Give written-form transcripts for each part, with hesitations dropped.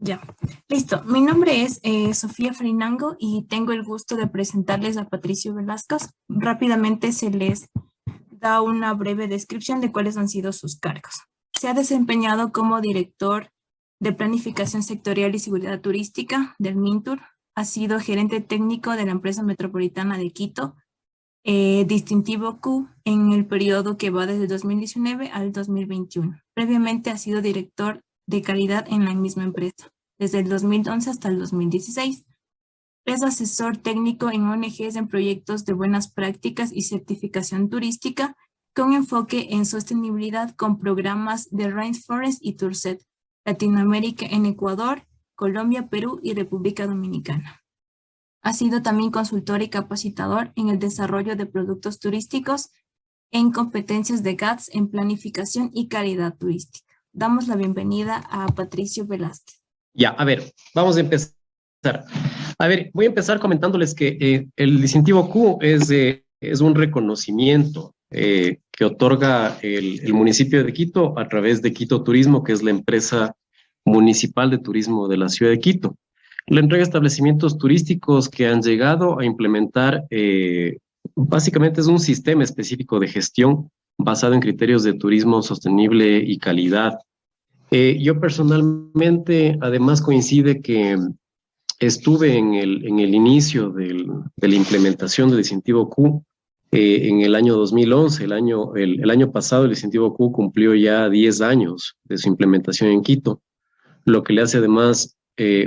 Ya, listo. Mi nombre es Sofía Frinango y tengo el gusto de presentarles a Patricio Velasco. Rápidamente se les da una breve descripción de cuáles han sido sus cargos. Se ha desempeñado como director de Planificación Sectorial y Seguridad Turística del MINTUR. Ha sido gerente técnico de la empresa metropolitana de Quito, distintivo Q en el periodo que va desde 2019 al 2021. Previamente ha sido director de calidad en la misma empresa, desde el 2011 hasta el 2016. Es asesor técnico en ONGs en proyectos de buenas prácticas y certificación turística con enfoque en sostenibilidad con programas de Rainforest y Turset, Latinoamérica en Ecuador, Colombia, Perú y República Dominicana. Ha sido también consultor y capacitador en el desarrollo de productos turísticos en competencias de GATS en planificación y calidad turística. Damos la bienvenida a Patricio Velázquez. Ya, a ver, vamos a empezar. A ver, voy a empezar comentándoles que el distintivo Q es un reconocimiento que otorga el municipio de Quito a través de Quito Turismo, que es la empresa municipal de turismo de la ciudad de Quito. Le entrega establecimientos turísticos que han llegado a implementar, básicamente es un sistema específico de gestión basado en criterios de turismo sostenible y calidad. Yo personalmente, además coincide que estuve en el inicio de la implementación del distintivo Q en el año 2011. El año pasado el distintivo Q cumplió ya 10 años de su implementación en Quito, lo que le hace además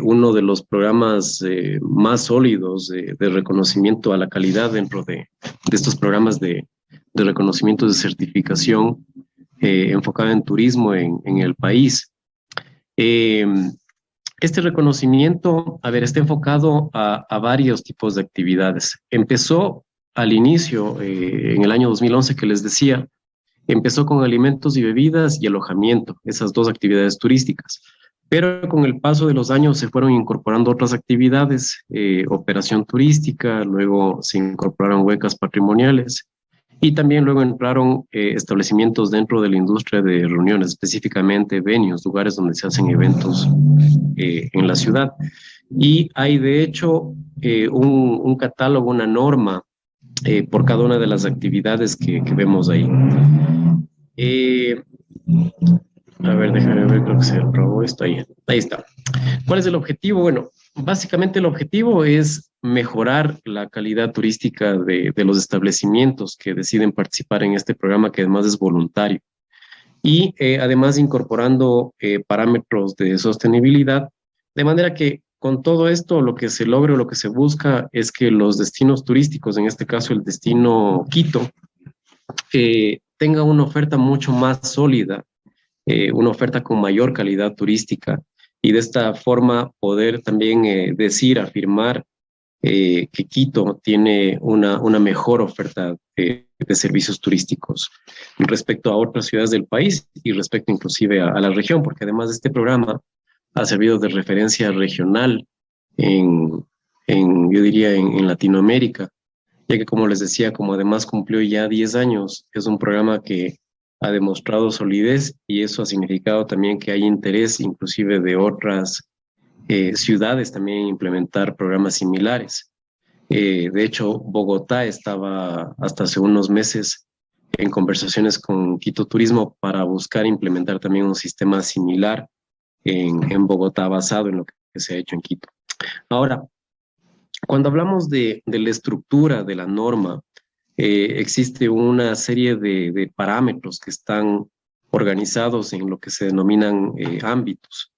uno de los programas más sólidos de reconocimiento a la calidad dentro de estos programas de reconocimiento de certificación enfocada en turismo en el país. Este reconocimiento, a ver, está enfocado a varios tipos de actividades. Empezó al inicio, en el año 2011 que les decía, empezó con alimentos y bebidas y alojamiento, esas dos actividades turísticas. Pero con el paso de los años se fueron incorporando otras actividades, operación turística, luego se incorporaron huecas patrimoniales y también luego entraron establecimientos dentro de la industria de reuniones, específicamente venues, lugares donde se hacen eventos en la ciudad. Y hay de hecho un catálogo, una norma por cada una de las actividades que vemos ahí. A ver, déjame ver, creo que se robó esto ahí. Ahí está. ¿Cuál es el objetivo? Bueno, básicamente el objetivo es mejorar la calidad turística de los establecimientos que deciden participar en este programa, que además es voluntario. Y además incorporando parámetros de sostenibilidad, de manera que con todo esto lo que se logra o lo que se busca es que los destinos turísticos, en este caso el destino Quito, tenga una oferta mucho más sólida, una oferta con mayor calidad turística y de esta forma poder también decir, afirmar que Quito tiene una mejor oferta de servicios turísticos respecto a otras ciudades del país y respecto inclusive a la región, porque además este programa ha servido de referencia regional yo diría, en Latinoamérica, ya que como les decía, como además cumplió ya 10 años, es un programa que ha demostrado solidez y eso ha significado también que hay interés inclusive de otras ciudades también en implementar programas similares. De hecho, Bogotá estaba hasta hace unos meses en conversaciones con Quito Turismo para buscar implementar también un sistema similar en Bogotá basado en lo que se ha hecho en Quito. Ahora, cuando hablamos de la estructura de la norma, existe una serie de parámetros que están organizados en lo que se denominan ámbitos.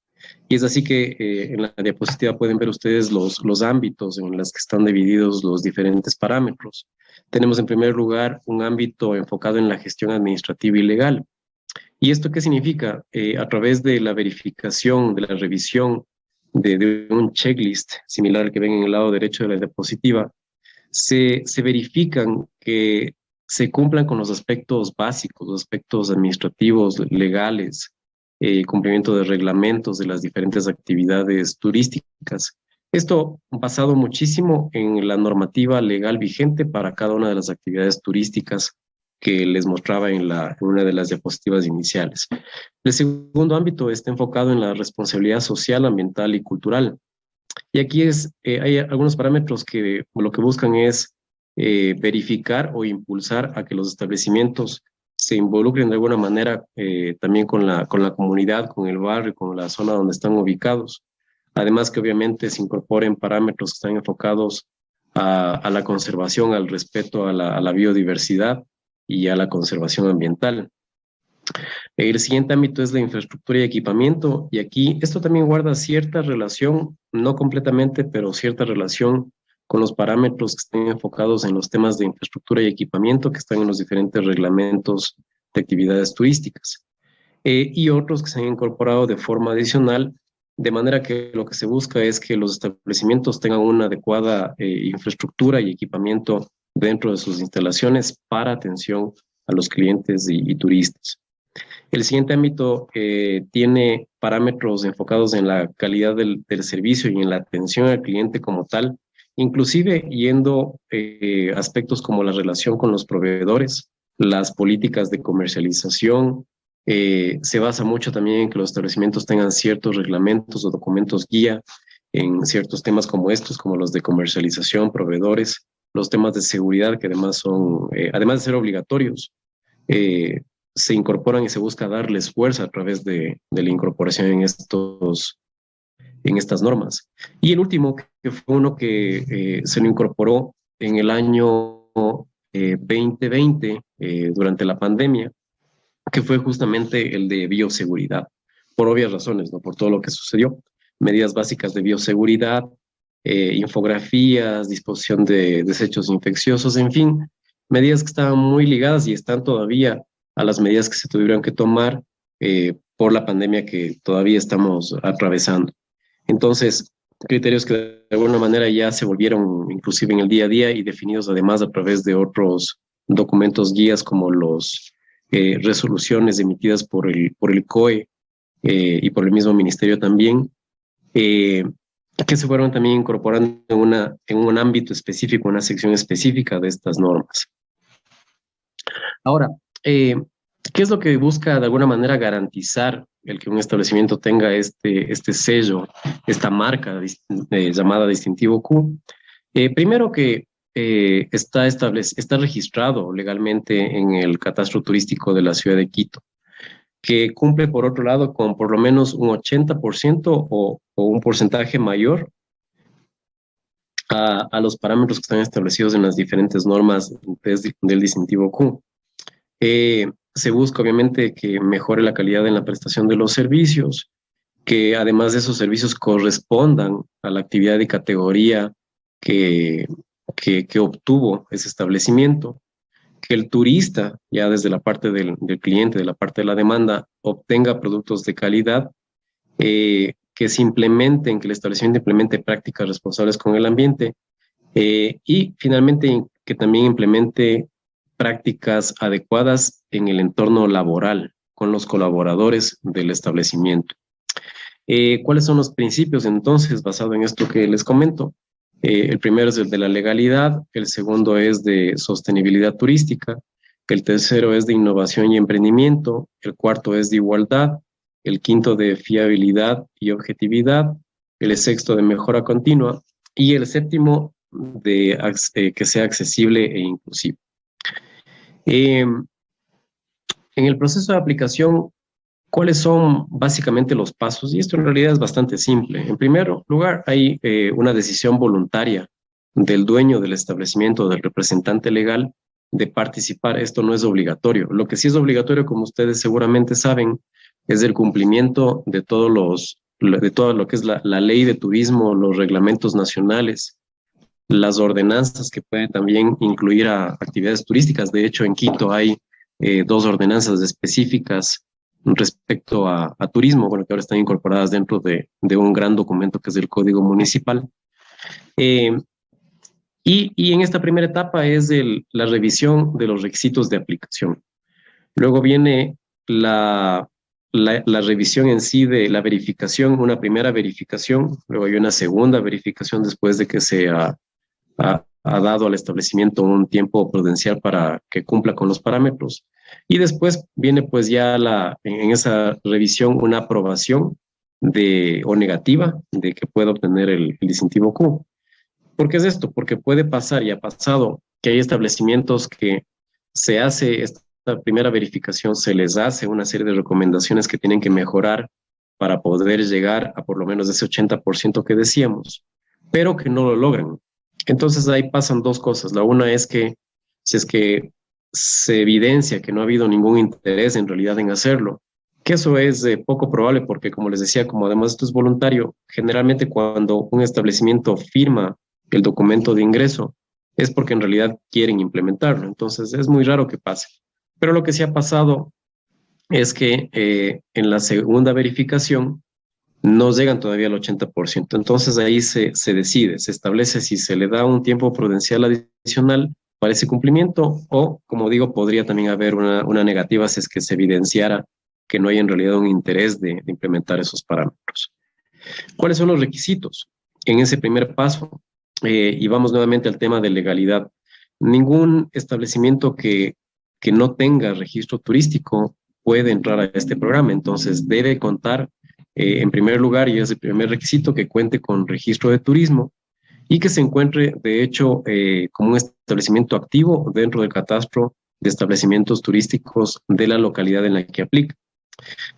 Y es así que en la diapositiva pueden ver ustedes los ámbitos en los que están divididos los diferentes parámetros. Tenemos en primer lugar un ámbito enfocado en la gestión administrativa y legal. ¿Y esto qué significa? A través de la verificación, de la revisión de un checklist similar al que ven en el lado derecho de la diapositiva, se verifican que se cumplan con los aspectos básicos, los aspectos administrativos, legales, cumplimiento de reglamentos de las diferentes actividades turísticas. Esto basado muchísimo en la normativa legal vigente para cada una de las actividades turísticas que les mostraba en una de las diapositivas iniciales. El segundo ámbito está enfocado en la responsabilidad social, ambiental y cultural. Y aquí hay algunos parámetros que lo que buscan es verificar o impulsar a que los establecimientos se involucren de alguna manera también con la comunidad, con el barrio, con la zona donde están ubicados. Además que obviamente se incorporen parámetros que están enfocados a la conservación, al respeto a la biodiversidad y a la conservación ambiental. El siguiente ámbito es la infraestructura y equipamiento, y aquí esto también guarda cierta relación, no completamente, pero cierta relación con los parámetros que estén enfocados en los temas de infraestructura y equipamiento que están en los diferentes reglamentos de actividades turísticas, y otros que se han incorporado de forma adicional, de manera que lo que se busca es que los establecimientos tengan una adecuada infraestructura y equipamiento dentro de sus instalaciones para atención a los clientes y turistas. El siguiente ámbito tiene parámetros enfocados en la calidad del servicio y en la atención al cliente como tal, inclusive yendo aspectos como la relación con los proveedores, las políticas de comercialización. Se basa mucho también en que los establecimientos tengan ciertos reglamentos o documentos guía en ciertos temas como estos, como los de comercialización, proveedores, los temas de seguridad que además son, además de ser obligatorios, se incorporan y se busca darles fuerza a través de la incorporación en estas normas. Y el último, que fue uno que se lo incorporó en el año 2020, durante la pandemia, que fue justamente el de bioseguridad, por obvias razones, ¿no? Por todo lo que sucedió. Medidas básicas de bioseguridad, infografías, disposición de desechos infecciosos, en fin, medidas que estaban muy ligadas y están todavía a las medidas que se tuvieron que tomar por la pandemia que todavía estamos atravesando. Entonces, criterios que de alguna manera ya se volvieron inclusive en el día a día y definidos además a través de otros documentos guías como los resoluciones emitidas por el COE y por el mismo ministerio también, que se fueron también incorporando en un ámbito específico, una sección específica de estas normas. Ahora, ¿qué es lo que busca de alguna manera garantizar el que un establecimiento tenga este sello, esta marca llamada distintivo Q? Primero que está registrado legalmente en el catastro turístico de la ciudad de Quito, que cumple por otro lado con por lo menos un 80% o un porcentaje mayor a los parámetros que están establecidos en las diferentes normas del distintivo Q. Se busca obviamente que mejore la calidad en la prestación de los servicios, que además de esos servicios correspondan a la actividad y categoría que obtuvo ese establecimiento, que el turista, ya desde la parte del cliente, de la parte de la demanda, obtenga productos de calidad, que se implementen, que el establecimiento implemente prácticas responsables con el ambiente, y finalmente que también implemente prácticas adecuadas en el entorno laboral con los colaboradores del establecimiento. ¿Cuáles son los principios entonces basado en esto que les comento? El primero es el de la legalidad, el segundo es de sostenibilidad turística, el tercero es de innovación y emprendimiento, el cuarto es de igualdad, el quinto de fiabilidad y objetividad, el sexto de mejora continua y el séptimo de que sea accesible e inclusivo. En el proceso de aplicación, ¿cuáles son básicamente los pasos? Y esto en realidad es bastante simple. En primer lugar, hay una decisión voluntaria del dueño del establecimiento, del representante legal, de participar. Esto no es obligatorio. Lo que sí es obligatorio, como ustedes seguramente saben, es el cumplimiento de todo lo que es la ley de turismo, los reglamentos nacionales, las ordenanzas que pueden también incluir a actividades turísticas. De hecho, en Quito hay 2 ordenanzas específicas respecto a turismo, bueno, que ahora están incorporadas dentro de un gran documento que es el Código Municipal. Y en esta primera etapa es la revisión de los requisitos de aplicación. Luego viene la revisión en sí de la verificación, una primera verificación, luego hay una segunda verificación después de que se ha ha dado al establecimiento un tiempo prudencial para que cumpla con los parámetros. Y después viene pues ya en esa revisión una aprobación o negativa de que pueda obtener el distintivo Q. ¿Por qué es esto? Porque puede pasar y ha pasado que hay establecimientos que se hace esta primera verificación, se les hace una serie de recomendaciones que tienen que mejorar para poder llegar a por lo menos ese 80% que decíamos, pero que no lo logran. Entonces ahí pasan dos cosas. La una es que si es que se evidencia que no ha habido ningún interés en realidad en hacerlo, que eso es poco probable porque, como les decía, como además esto es voluntario, generalmente cuando un establecimiento firma el documento de ingreso es porque en realidad quieren implementarlo. Entonces es muy raro que pase. Pero lo que sí ha pasado es que en la segunda verificación no llegan todavía al 80%. Entonces ahí se decide, se establece si se le da un tiempo prudencial adicional para ese cumplimiento o, como digo, podría también haber una negativa si es que se evidenciara que no hay en realidad un interés de implementar esos parámetros. ¿Cuáles son los requisitos? En ese primer paso, y vamos nuevamente al tema de legalidad, ningún establecimiento que no tenga registro turístico puede entrar a este programa, entonces debe contar en primer lugar, y es el primer requisito, que cuente con registro de turismo y que se encuentre, de hecho, como un establecimiento activo dentro del catastro de establecimientos turísticos de la localidad en la que aplica.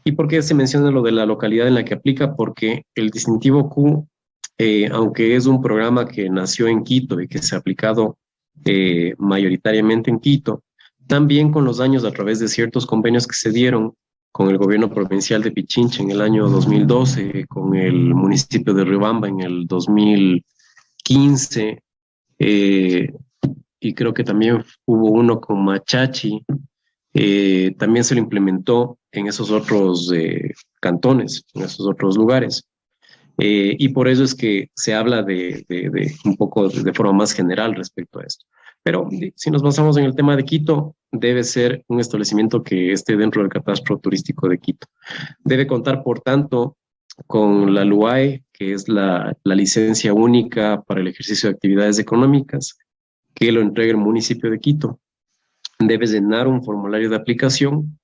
¿Y por qué se menciona lo de la localidad en la que aplica? Porque el distintivo Q, aunque es un programa que nació en Quito y que se ha aplicado mayoritariamente en Quito, también con los años, a través de ciertos convenios que se dieron con el gobierno provincial de Pichincha en el año 2012, con el municipio de Riobamba en el 2015, y creo que también hubo uno con Machachi, también se lo implementó en esos otros cantones, en esos otros lugares. Y por eso es que se habla de un poco de forma más general respecto a esto. Pero si nos basamos en el tema de Quito, debe ser un establecimiento que esté dentro del catastro turístico de Quito. Debe contar, por tanto, con la LUAE, que es la licencia única para el ejercicio de actividades económicas, que lo entrega el municipio de Quito. Debes llenar un formulario de aplicación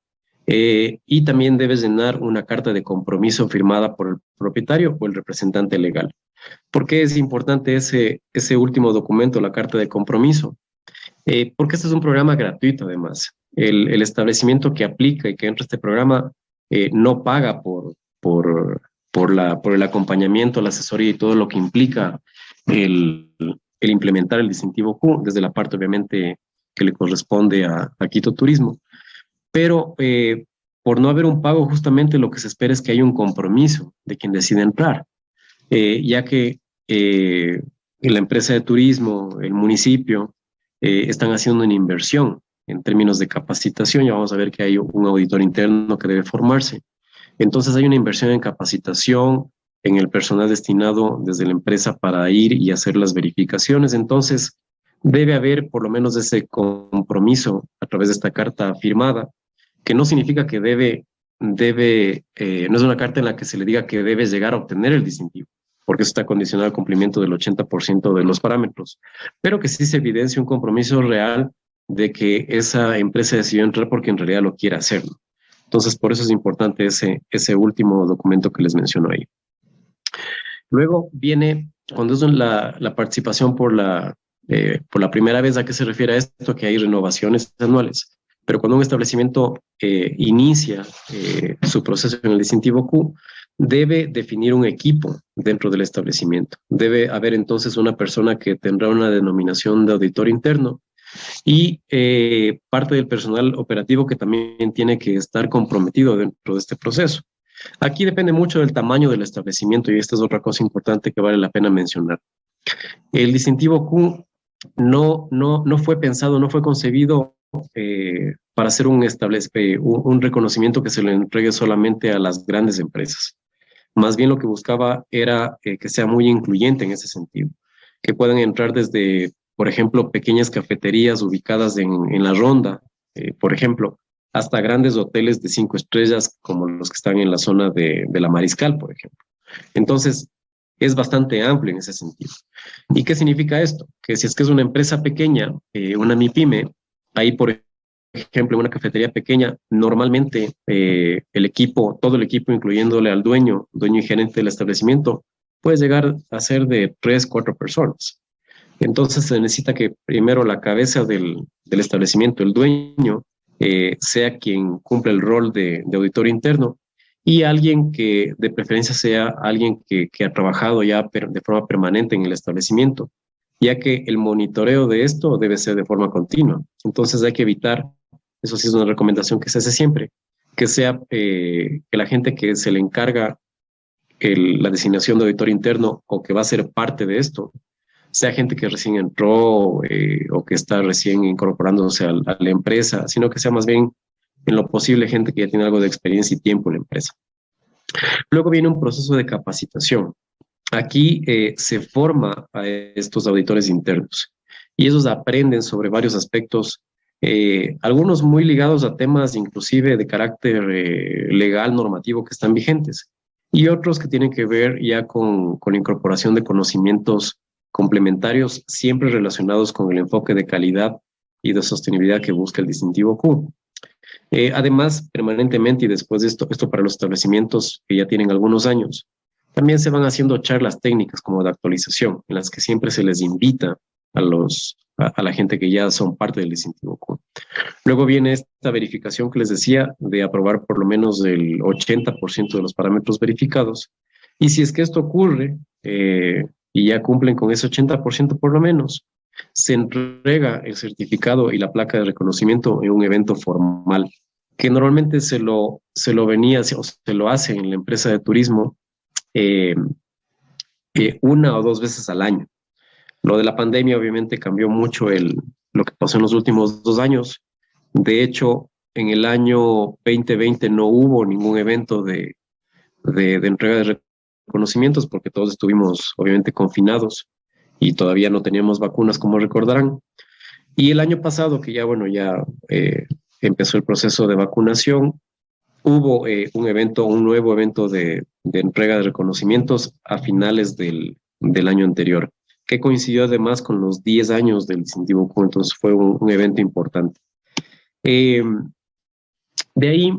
y también debes llenar una carta de compromiso firmada por el propietario o el representante legal. ¿Por qué es importante ese último documento, la carta de compromiso? Porque este es un programa gratuito, además. El establecimiento que aplica y que entra a este programa no paga por el acompañamiento, la asesoría y todo lo que implica el implementar el distintivo Q, desde la parte, obviamente, que le corresponde a Quito Turismo. Pero por no haber un pago, justamente lo que se espera es que haya un compromiso de quien decide entrar, ya que la empresa de turismo, el municipio, están haciendo una inversión en términos de capacitación. Ya vamos a ver que hay un auditor interno que debe formarse. Entonces hay una inversión en capacitación, en el personal destinado desde la empresa para ir y hacer las verificaciones. Entonces debe haber por lo menos ese compromiso a través de esta carta firmada, que no significa que no es una carta en la que se le diga que debe llegar a obtener el distintivo, porque eso está condicionado al cumplimiento del 80% de los parámetros, pero que sí se evidencia un compromiso real de que esa empresa decidió entrar porque en realidad lo quiere hacer. Entonces, por eso es importante ese último documento que les menciono ahí. Luego viene, cuando es la participación por la primera vez, ¿a qué se refiere a esto? Que hay renovaciones anuales. Pero cuando un establecimiento inicia su proceso en el distintivo Q, debe definir un equipo dentro del establecimiento. Debe haber entonces una persona que tendrá una denominación de auditor interno y parte del personal operativo que también tiene que estar comprometido dentro de este proceso. Aquí depende mucho del tamaño del establecimiento y esta es otra cosa importante que vale la pena mencionar. El distintivo Q no fue pensado, no fue concebido para hacer un reconocimiento que se le entregue solamente a las grandes empresas. Más bien lo que buscaba era que sea muy incluyente en ese sentido, que puedan entrar desde, por ejemplo, pequeñas cafeterías ubicadas en la Ronda, por ejemplo, hasta grandes hoteles de 5 estrellas como los que están en la zona de la Mariscal, por ejemplo. Entonces, es bastante amplio en ese sentido. ¿Y qué significa esto? Que si es que es una empresa pequeña, una MIPYME, ahí por ejemplo, en una cafetería pequeña, normalmente el equipo, todo el equipo, incluyéndole al dueño y gerente del establecimiento, puede llegar a ser de 3, 4 personas. Entonces se necesita que primero la cabeza del establecimiento, el dueño, sea quien cumple el rol de auditor interno y alguien que de preferencia sea alguien que ha trabajado ya de forma permanente en el establecimiento, ya que el monitoreo de esto debe ser de forma continua. Entonces hay que evitar, eso sí es una recomendación que se hace siempre, que sea que la gente que se le encarga la designación de auditor interno o que va a ser parte de esto, sea gente que recién entró o que está recién incorporándose a la empresa, sino que sea más bien en lo posible gente que ya tiene algo de experiencia y tiempo en la empresa. Luego viene un proceso de capacitación. Aquí se forma a estos auditores internos y ellos aprenden sobre varios aspectos, algunos muy ligados a temas inclusive de carácter legal, normativo que están vigentes y otros que tienen que ver ya con la incorporación de conocimientos complementarios, siempre relacionados con el enfoque de calidad y de sostenibilidad que busca el distintivo Q. Además, permanentemente y después de esto para los establecimientos que ya tienen algunos años, también se van haciendo charlas técnicas como de actualización, en las que siempre se les invita a la gente que ya son parte del distintivo Q. Luego viene esta verificación que les decía de aprobar por lo menos el 80% de los parámetros verificados. Y si es que esto ocurre y ya cumplen con ese 80% por lo menos, se entrega el certificado y la placa de reconocimiento en un evento formal, que normalmente se lo venía o se lo hace en la empresa de turismo una o dos veces al año. Lo de la pandemia obviamente cambió mucho lo que pasó en los últimos 2 años. De hecho, en el año 2020 no hubo ningún evento de entrega de reconocimientos porque todos estuvimos obviamente confinados y todavía no teníamos vacunas, como recordarán. Y el año pasado, que ya, bueno, ya empezó el proceso de vacunación, hubo un nuevo evento de entrega de reconocimientos a finales del año anterior, que coincidió además con los 10 años del distintivo Q, entonces fue un evento importante. De ahí,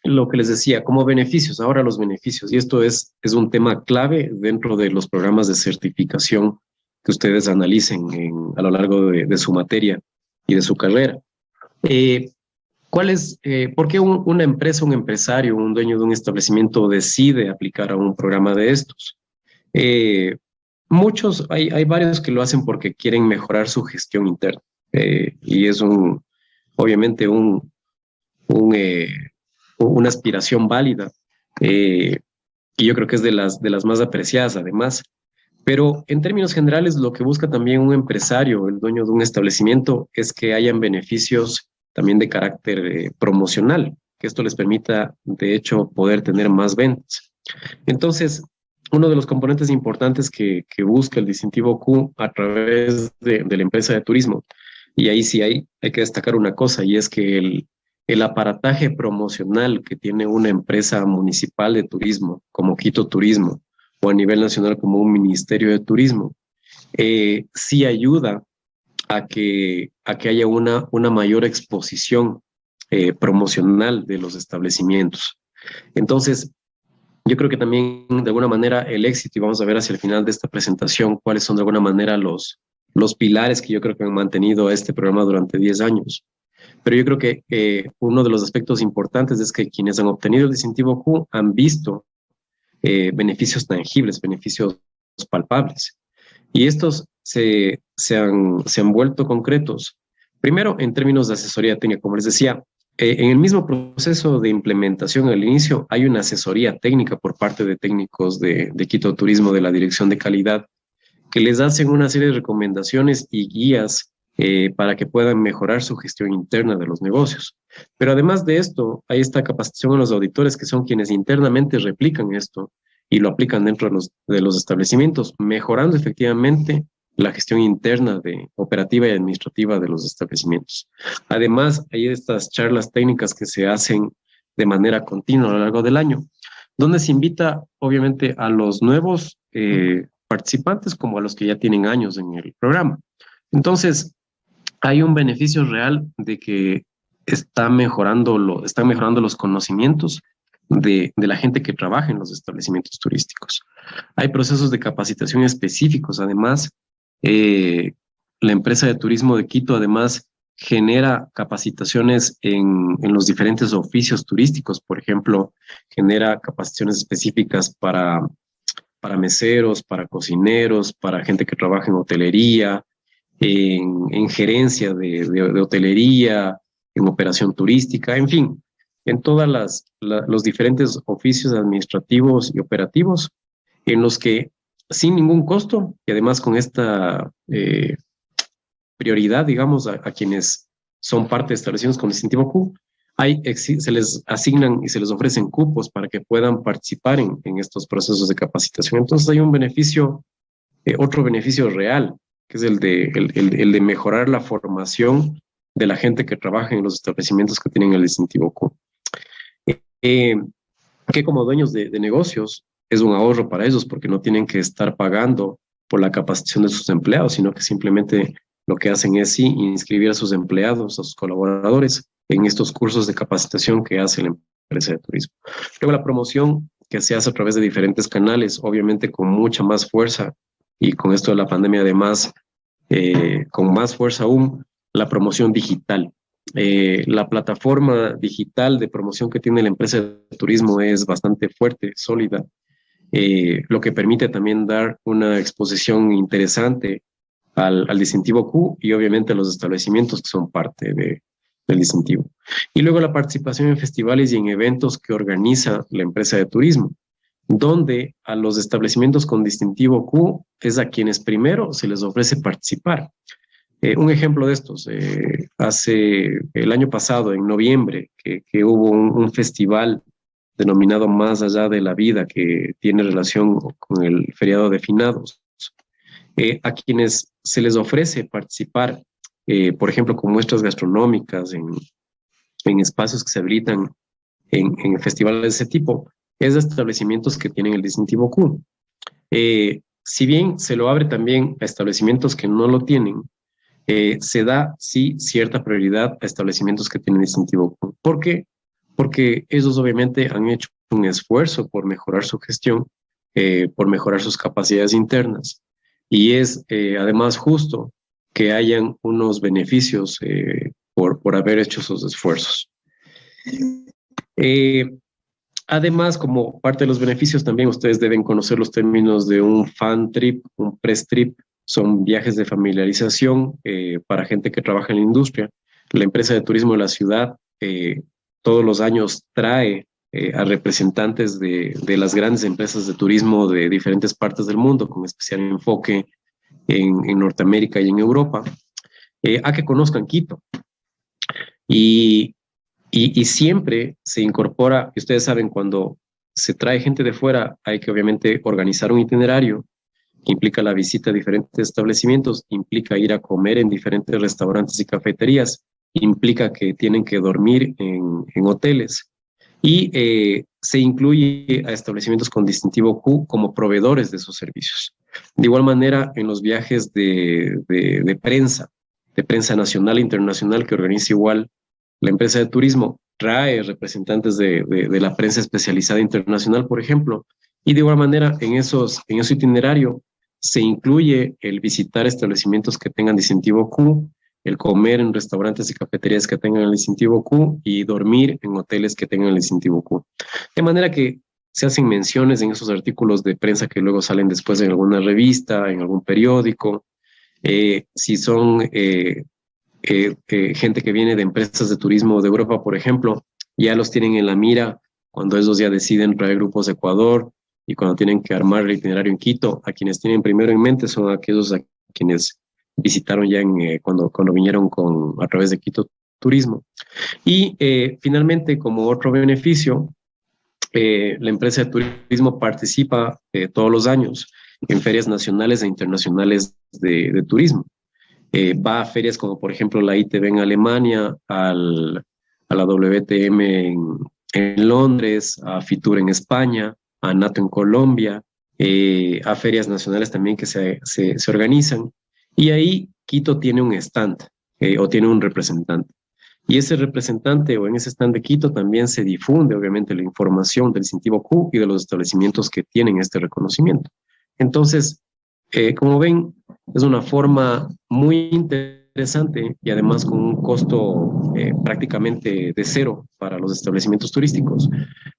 lo que les decía, como beneficios, ahora los beneficios, y esto es un tema clave dentro de los programas de certificación que ustedes analicen a lo largo de su materia y de su carrera. ¿Por qué una empresa, un empresario, un dueño de un establecimiento decide aplicar a un programa de estos? Hay varios que lo hacen porque quieren mejorar su gestión interna y es obviamente una aspiración válida y yo creo que es de las más apreciadas además. Pero en términos generales, lo que busca también un empresario, el dueño de un establecimiento, es que hayan beneficios también de carácter promocional, que esto les permita, de hecho, poder tener más ventas. Entonces, uno de los componentes importantes que busca el distintivo Q a través de la empresa de turismo, y ahí sí hay que destacar una cosa, y es que el aparataje promocional que tiene una empresa municipal de turismo, como Quito Turismo, o a nivel nacional como un ministerio de turismo, sí ayuda a que haya una mayor exposición promocional de los establecimientos. Entonces, yo creo que también de alguna manera el éxito, y vamos a ver hacia el final de esta presentación cuáles son de alguna manera los pilares que yo creo que han mantenido este programa durante 10 años. Pero yo creo que uno de los aspectos importantes es que quienes han obtenido el distintivo Q han visto beneficios tangibles, beneficios palpables. Y estos se han vuelto concretos. Primero, en términos de asesoría técnica, como les decía, en el mismo proceso de implementación al inicio hay una asesoría técnica por parte de técnicos de Quito Turismo, de la Dirección de Calidad, que les hacen una serie de recomendaciones y guías para que puedan mejorar su gestión interna de los negocios. Pero además de esto, hay esta capacitación a los auditores que son quienes internamente replican esto y lo aplican dentro de los establecimientos, mejorando efectivamente la gestión interna operativa y administrativa de los establecimientos. Además, hay estas charlas técnicas que se hacen de manera continua a lo largo del año, donde se invita obviamente a los nuevos participantes como a los que ya tienen años en el programa. Entonces, hay un beneficio real de que están mejorando los conocimientos de la gente que trabaja en los establecimientos turísticos. Hay procesos de capacitación específicos. Además, la empresa de turismo de Quito, además, genera capacitaciones en los diferentes oficios turísticos. Por ejemplo, genera capacitaciones específicas para meseros, para cocineros, para gente que trabaja en hotelería, en gerencia de hotelería, en operación turística, en fin, en todos los diferentes oficios administrativos y operativos en los que sin ningún costo y además con esta prioridad, digamos, a quienes son parte de establecimientos con distintivo Q, se les asignan y se les ofrecen cupos para que puedan participar en estos procesos de capacitación. Entonces hay un beneficio, otro beneficio real, que es el de mejorar la formación de la gente que trabaja en los establecimientos que tienen el distintivo Q. Que como dueños de negocios es un ahorro para ellos porque no tienen que estar pagando por la capacitación de sus empleados, sino que simplemente lo que hacen es sí inscribir a sus empleados, a sus colaboradores en estos cursos de capacitación que hace la empresa de turismo. Luego la promoción que se hace a través de diferentes canales, obviamente con mucha más fuerza y con esto de la pandemia además, con más fuerza aún, la promoción digital. La plataforma digital de promoción que tiene la empresa de turismo es bastante fuerte, sólida, lo que permite también dar una exposición interesante al distintivo Q y obviamente a los establecimientos que son parte del distintivo. Y luego la participación en festivales y en eventos que organiza la empresa de turismo, donde a los establecimientos con distintivo Q es a quienes primero se les ofrece participar. Un ejemplo de estos, hace el año pasado, en noviembre, que hubo un festival denominado Más Allá de la Vida, que tiene relación con el feriado de finados, a quienes se les ofrece participar, por ejemplo, con muestras gastronómicas en espacios que se habilitan en festivales de ese tipo, es de establecimientos que tienen el distintivo Q. Si bien se lo abre también a establecimientos que no lo tienen, se da, sí, cierta prioridad a establecimientos que tienen distintivo Q. ¿Por qué? Porque ellos obviamente han hecho un esfuerzo por mejorar su gestión, por mejorar sus capacidades internas. Y es además justo que hayan unos beneficios por haber hecho esos esfuerzos. Además, como parte de los beneficios, también ustedes deben conocer los términos de un fan trip, un press trip. Son viajes de familiarización para gente que trabaja en la industria. La empresa de turismo de la ciudad todos los años trae a representantes de las grandes empresas de turismo de diferentes partes del mundo, con especial enfoque en Norteamérica y en Europa, a que conozcan Quito. Y siempre se incorpora, y ustedes saben, cuando se trae gente de fuera, hay que obviamente organizar un itinerario que implica la visita a diferentes establecimientos, implica ir a comer en diferentes restaurantes y cafeterías, implica que tienen que dormir en hoteles y se incluye a establecimientos con distintivo Q como proveedores de esos servicios. De igual manera, en los viajes de prensa nacional e internacional que organiza igual la empresa de turismo, trae representantes de la prensa especializada internacional, por ejemplo, y de igual manera en ese itinerario se incluye el visitar establecimientos que tengan distintivo Q, el comer en restaurantes y cafeterías que tengan el distintivo Q y dormir en hoteles que tengan el distintivo Q. De manera que se hacen menciones en esos artículos de prensa que luego salen después en alguna revista, en algún periódico. Si son gente que viene de empresas de turismo de Europa, por ejemplo, ya los tienen en la mira cuando ellos ya deciden traer grupos de Ecuador y cuando tienen que armar el itinerario en Quito. A quienes tienen primero en mente son aquellos a quienes visitaron ya cuando vinieron a través de Quito Turismo. Y finalmente, como otro beneficio, la empresa de turismo participa todos los años en ferias nacionales e internacionales de turismo. Va a ferias como por ejemplo la ITB en Alemania, a la WTM en Londres, a Fitur en España, a NATO en Colombia, a ferias nacionales también que se organizan. Y ahí Quito tiene un stand o tiene un representante. Y ese representante o en ese stand de Quito también se difunde, obviamente, la información del distintivo Q y de los establecimientos que tienen este reconocimiento. Entonces, como ven, es una forma muy interesante y además con un costo prácticamente de cero para los establecimientos turísticos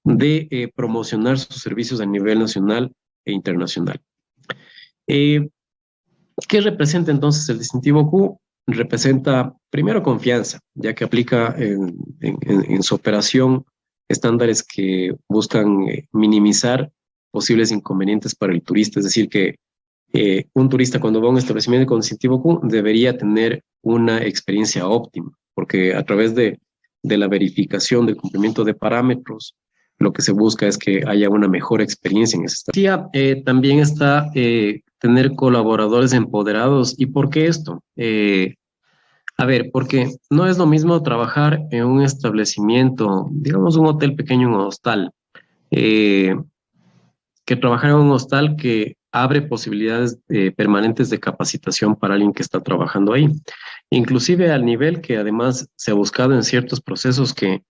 de promocionar sus servicios a nivel nacional e internacional. Eh, ¿Qué representa entonces el distintivo Q? Representa primero confianza, ya que aplica en su operación estándares que buscan minimizar posibles inconvenientes para el turista. Es decir, que un turista cuando va a un establecimiento con distintivo Q debería tener una experiencia óptima, porque a través de la verificación del cumplimiento de parámetros, lo que se busca es que haya una mejor experiencia en ese establecimiento. También está tener colaboradores empoderados. ¿Y por qué esto? A ver, porque no es lo mismo trabajar en un establecimiento, digamos un hotel pequeño, un hostal, eh, que trabajar en un hostal que abre posibilidades permanentes de capacitación para alguien que está trabajando ahí. Inclusive al nivel que además se ha buscado en ciertos procesos que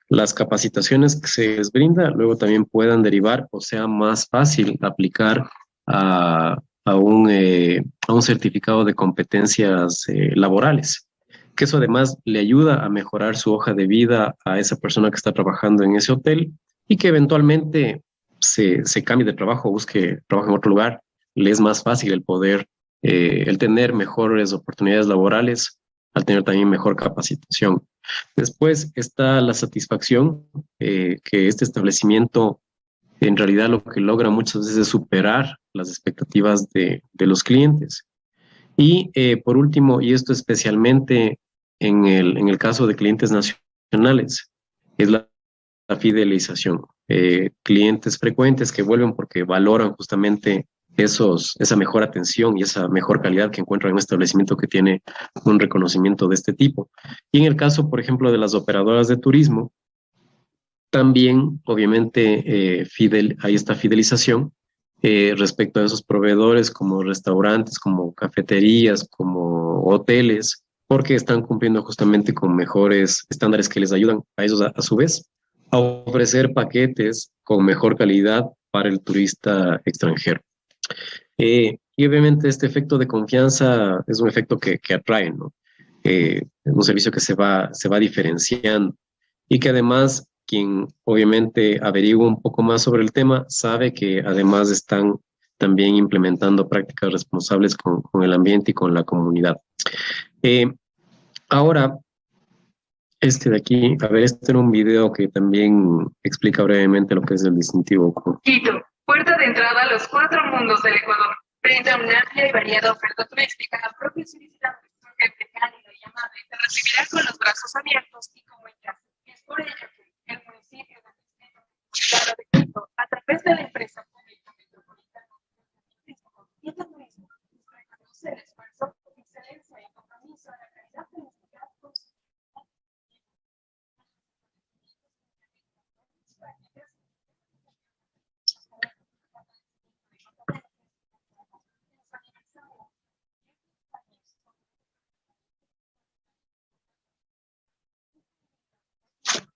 las capacitaciones que se les brinda luego también puedan derivar o sea más fácil aplicar a un certificado de competencias laborales, que eso además le ayuda a mejorar su hoja de vida a esa persona que está trabajando en ese hotel y que eventualmente se cambie de trabajo, busque trabajo en otro lugar, le es más fácil el poder, el tener mejores oportunidades laborales, al tener también mejor capacitación. Después está la satisfacción, que este establecimiento en realidad lo que logra muchas veces es superar las expectativas de los clientes. Y por último, y esto especialmente en el caso de clientes nacionales, es la fidelización. Clientes frecuentes que vuelven porque valoran justamente esa mejor atención y esa mejor calidad que encuentran en un establecimiento que tiene un reconocimiento de este tipo. Y en el caso, por ejemplo, de las operadoras de turismo, también, obviamente, hay esta fidelización respecto a esos proveedores como restaurantes, como cafeterías, como hoteles, porque están cumpliendo justamente con mejores estándares que les ayudan a ellos a su vez a ofrecer paquetes con mejor calidad para el turista extranjero. Y obviamente este efecto de confianza es un efecto que atrae, ¿no? Es un servicio que se va diferenciando y que además quien obviamente averigua un poco más sobre el tema sabe que además están también implementando prácticas responsables con el ambiente y con la comunidad. Eh, Ahora, este de aquí, a ver, este era un video que también explica brevemente lo que es el distintivo. Quito, puerta de entrada a los 4 mundos del Ecuador. Frente a una amplia y variada oferta turística, la propia ciudad de gente cálida y amable te recibirá con los brazos abiertos y como en casa. Es por ello que el municipio del distrito metropolitano de Quito, a través de la empresa pública metropolitana y el turismo, reconoce el esfuerzo, excelencia y compromiso a la calidad de los gastos.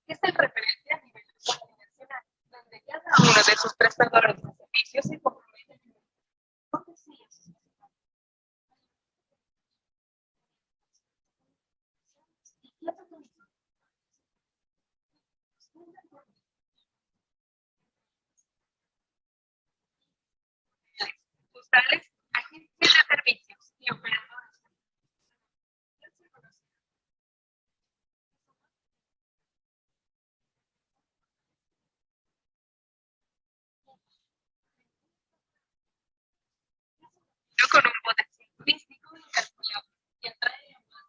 Es el referente a nivel nacional, donde cada uno de sus prestadores de servicios se compromete con tales agentes de servicios y operadores. Con un potencial turístico incalculable y atrae a más.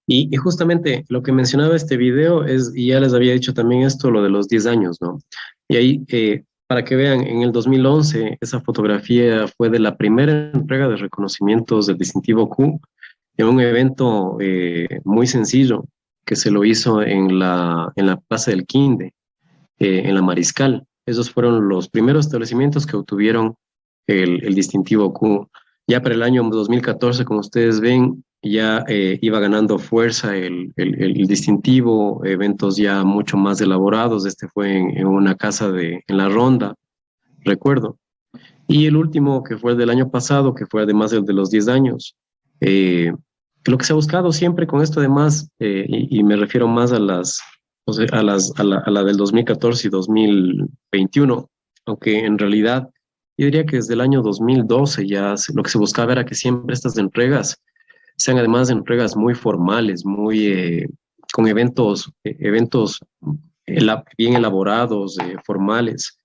Y justamente lo que mencionaba este video es, y ya les había dicho también esto, lo de los 10 años, ¿no? Y ahí, para que vean, en el 2011 esa fotografía fue de la primera entrega de reconocimientos del distintivo Q en un evento muy sencillo que se lo hizo en la Plaza del Quinde, en la Mariscal. Esos fueron los primeros establecimientos que obtuvieron el distintivo Q. Ya para el año 2014, como ustedes ven, ya iba ganando fuerza el distintivo, eventos ya mucho más elaborados. Este fue en una casa en La Ronda, recuerdo. Y el último, que fue el del año pasado, que fue además el de los 10 años. Lo que se ha buscado siempre con esto, además, y me refiero más a o sea, a la del 2014 y 2021, aunque en realidad yo diría que desde el año 2012 ya lo que se buscaba era que siempre estas entregas sean además entregas muy formales, muy con eventos bien elaborados, formales,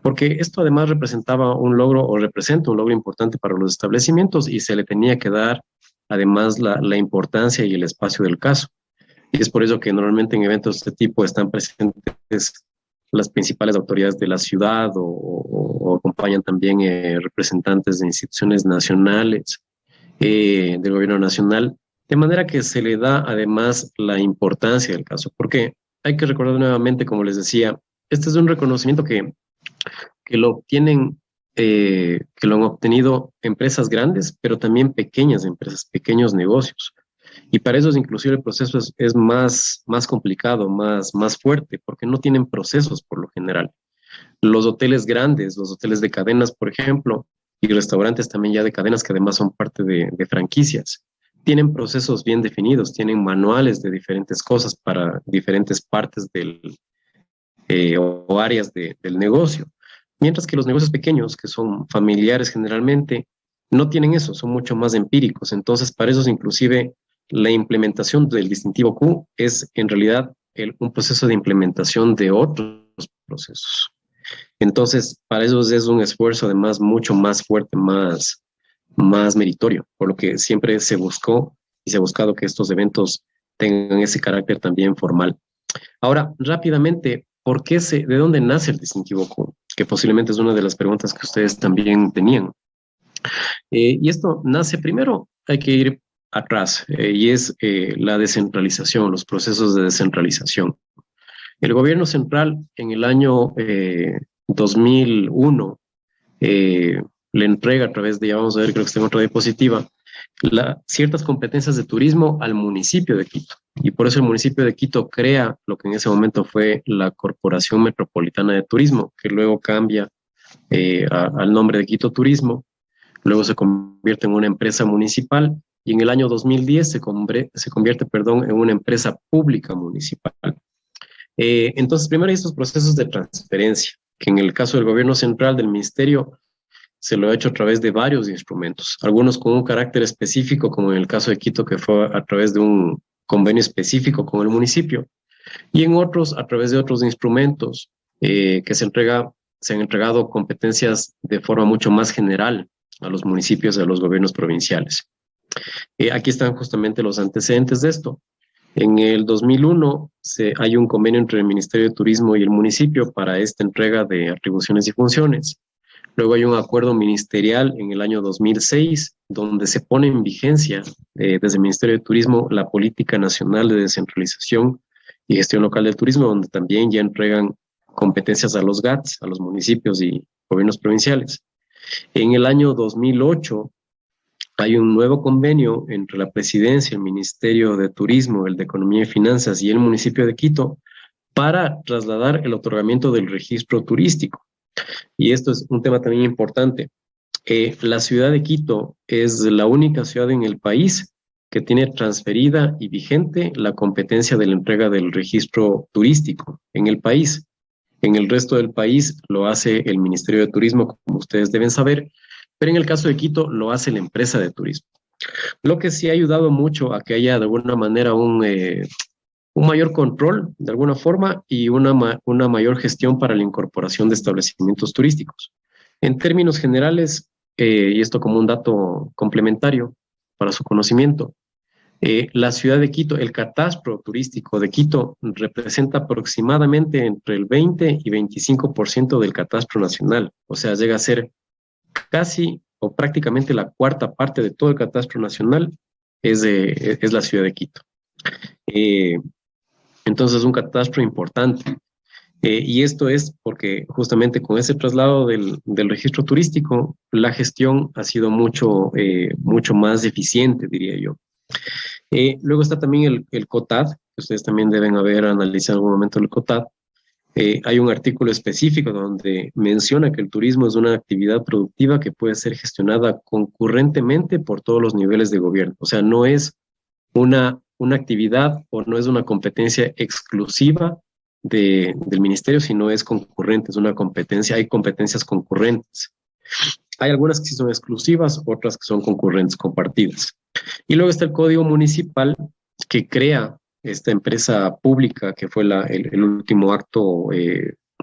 porque esto además representaba un logro o representa un logro importante para los establecimientos y se le tenía que dar además la importancia y el espacio del caso. Y es por eso que normalmente en eventos de este tipo están presentes las principales autoridades de la ciudad o acompañan también representantes de instituciones nacionales, del gobierno nacional, de manera que se le da además la importancia del caso, porque hay que recordar nuevamente, como les decía, este es un reconocimiento que lo obtienen, que lo han obtenido empresas grandes, pero también pequeñas empresas, pequeños negocios. Y para eso inclusive el proceso es más complicado, más fuerte, porque no tienen procesos por lo general. Los hoteles grandes, los hoteles de cadenas, por ejemplo, y restaurantes también ya de cadenas que además son parte de franquicias, tienen procesos bien definidos, tienen manuales de diferentes cosas para diferentes partes o áreas del negocio. Mientras que los negocios pequeños, que son familiares generalmente, no tienen eso, son mucho más empíricos. Entonces, para eso inclusive la implementación del distintivo Q es en realidad un proceso de implementación de otros procesos. Entonces, para eso es un esfuerzo además mucho más fuerte, más meritorio, por lo que siempre se buscó y se ha buscado que estos eventos tengan ese carácter también formal. Ahora, rápidamente, ¿de dónde nace el distintivo Q? Que posiblemente es una de las preguntas que ustedes también tenían. Y esto nace primero, hay que ir atrás, y es la descentralización, los procesos de descentralización. El gobierno central en el año 2001 le entrega a través de, ya vamos a ver, creo que está en otra diapositiva, ciertas competencias de turismo al municipio de Quito. Y por eso el municipio de Quito crea lo que en ese momento fue la Corporación Metropolitana de Turismo, que luego cambia al nombre de Quito Turismo, luego se convierte en una empresa municipal y en el año 2010 se convierte en una empresa pública municipal. Entonces, primero hay estos procesos de transferencia, que en el caso del gobierno central, del ministerio, se lo ha hecho a través de varios instrumentos, algunos con un carácter específico, como en el caso de Quito, que fue a través de un convenio específico con el municipio, y en otros a través de otros instrumentos que se han entregado competencias de forma mucho más general a los municipios y a los gobiernos provinciales. Aquí están justamente los antecedentes de esto. En el 2001 hay un convenio entre el Ministerio de Turismo y el municipio para esta entrega de atribuciones y funciones. Luego hay un acuerdo ministerial en el año 2006, donde se pone en vigencia desde el Ministerio de Turismo la Política Nacional de Descentralización y Gestión Local del Turismo, donde también ya entregan competencias a los GATS, a los municipios y gobiernos provinciales. En el año 2008 hay un nuevo convenio entre la Presidencia, el Ministerio de Turismo, el de Economía y Finanzas y el municipio de Quito para trasladar el otorgamiento del registro turístico. Y esto es un tema también importante. La ciudad de Quito es la única ciudad en el país que tiene transferida y vigente la competencia de la entrega del registro turístico en el país. En el resto del país lo hace el Ministerio de Turismo, como ustedes deben saber, pero en el caso de Quito lo hace la empresa de turismo. Lo que sí ha ayudado mucho a que haya de alguna manera un mayor control de alguna forma y una mayor gestión para la incorporación de establecimientos turísticos. En términos generales, y esto como un dato complementario para su conocimiento, la ciudad de Quito, el catastro turístico de Quito representa aproximadamente entre el 20 y 25% del catastro nacional, o sea, llega a ser casi o prácticamente la cuarta parte de todo el catastro nacional es la ciudad de Quito. Entonces es un catastro importante. Y esto es porque justamente con ese traslado del registro turístico, la gestión ha sido mucho más eficiente, diría yo. Luego está también el COTAD, que ustedes también deben haber analizado en algún momento el COTAD. Hay un artículo específico donde menciona que el turismo es una actividad productiva que puede ser gestionada concurrentemente por todos los niveles de gobierno. O sea, no es una actividad o no es una competencia exclusiva del ministerio, sino es concurrente, es una competencia, hay competencias concurrentes. Hay algunas que sí son exclusivas, otras que son concurrentes, compartidas. Y luego está el Código Municipal que crea esta empresa pública, que fue el último acto,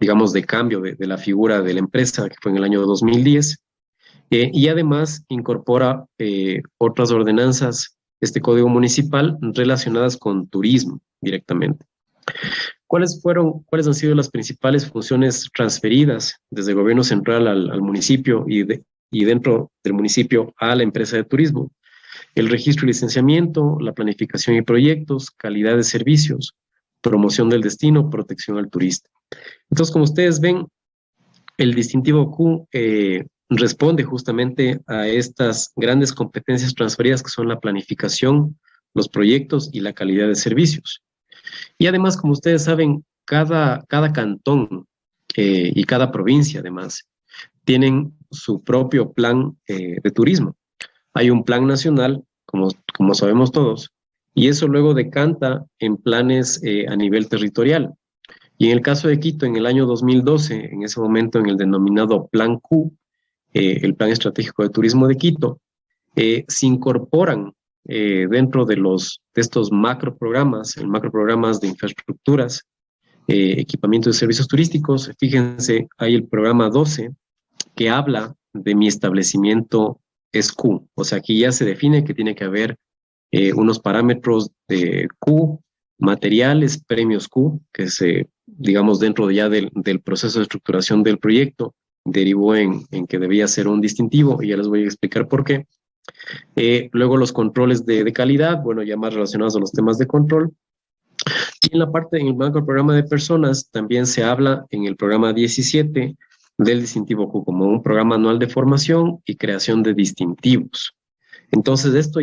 digamos, de cambio de la figura de la empresa, que fue en el año 2010, y además incorpora otras ordenanzas, este Código Municipal, relacionadas con turismo directamente. ¿Cuáles han sido las principales funciones transferidas desde el gobierno central al municipio y dentro del municipio a la empresa de turismo? El registro y licenciamiento, la planificación y proyectos, calidad de servicios, promoción del destino, protección al turista. Entonces, como ustedes ven, el distintivo Q responde justamente a estas grandes competencias transferidas que son la planificación, los proyectos y la calidad de servicios. Y además, como ustedes saben, cada cantón y cada provincia, además, tienen su propio plan de turismo. Hay un plan nacional, como sabemos todos, y eso luego decanta en planes a nivel territorial. Y en el caso de Quito, en el año 2012, en ese momento en el denominado Plan Q, el Plan Estratégico de Turismo de Quito, se incorporan dentro de estos macroprogramas, macroprogramas de infraestructuras, equipamiento de servicios turísticos. Fíjense, hay el programa 12 que habla de mi establecimiento es Q. O sea, aquí ya se define que tiene que haber unos parámetros de Q, materiales, premios Q, que digamos, dentro ya del proceso de estructuración del proyecto, derivó en que debía ser un distintivo, y ya les voy a explicar por qué. Luego los controles de calidad, bueno, ya más relacionados a los temas de control. Y en el macro programa de personas, también se habla en el programa 17 del distintivo Q como un programa anual de formación y creación de distintivos. Entonces, esto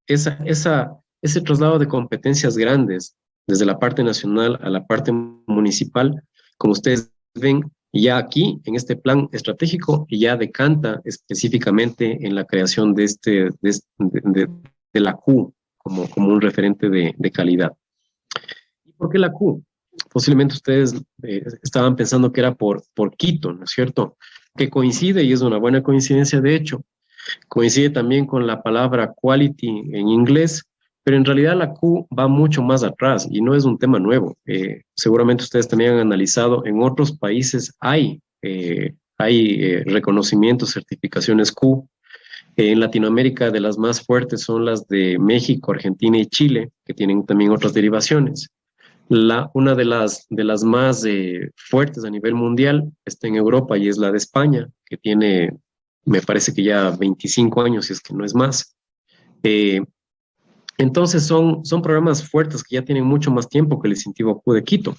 ese traslado de competencias grandes desde la parte nacional a la parte municipal, como ustedes ven, ya aquí, en este plan estratégico, ya decanta específicamente en la creación de la Q como un referente de calidad. ¿Y por qué la Q? Posiblemente ustedes estaban pensando que era por Quito, ¿no es cierto? Que coincide, y es una buena coincidencia de hecho, coincide también con la palabra quality en inglés, pero en realidad la Q va mucho más atrás y no es un tema nuevo. Seguramente ustedes también han analizado, en otros países hay reconocimientos, certificaciones Q. En Latinoamérica, de las más fuertes son las de México, Argentina y Chile, que tienen también otras derivaciones. Una de las más fuertes a nivel mundial está en Europa y es la de España, que tiene, me parece que ya 25 años, si es que no es más. Entonces son programas fuertes que ya tienen mucho más tiempo que el distintivo Q de Quito.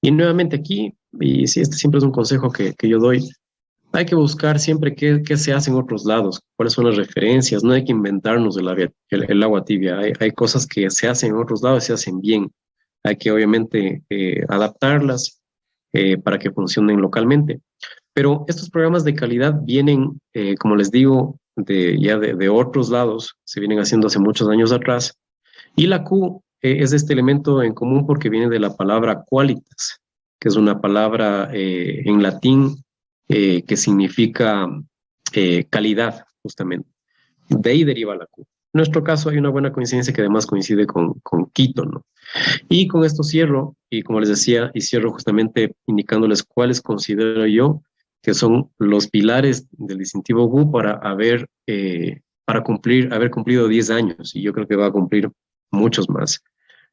Y nuevamente aquí, y sí, este siempre es un consejo que yo doy, hay que buscar siempre qué se hace en otros lados, cuáles son las referencias, no hay que inventarnos el agua tibia, hay cosas que se hacen en otros lados y se hacen bien. Hay que obviamente adaptarlas para que funcionen localmente. Pero estos programas de calidad vienen, como les digo, de otros lados, se vienen haciendo hace muchos años atrás. Y la Q es este elemento en común porque viene de la palabra qualitas, que es una palabra en latín que significa calidad, justamente. De ahí deriva la Q. En nuestro caso hay una buena coincidencia que además coincide con Quito, ¿no? Y con esto cierro, y como les decía, y cierro justamente indicándoles cuáles considero yo que son los pilares del distintivo GU para haber cumplido 10 años, y yo creo que va a cumplir muchos más.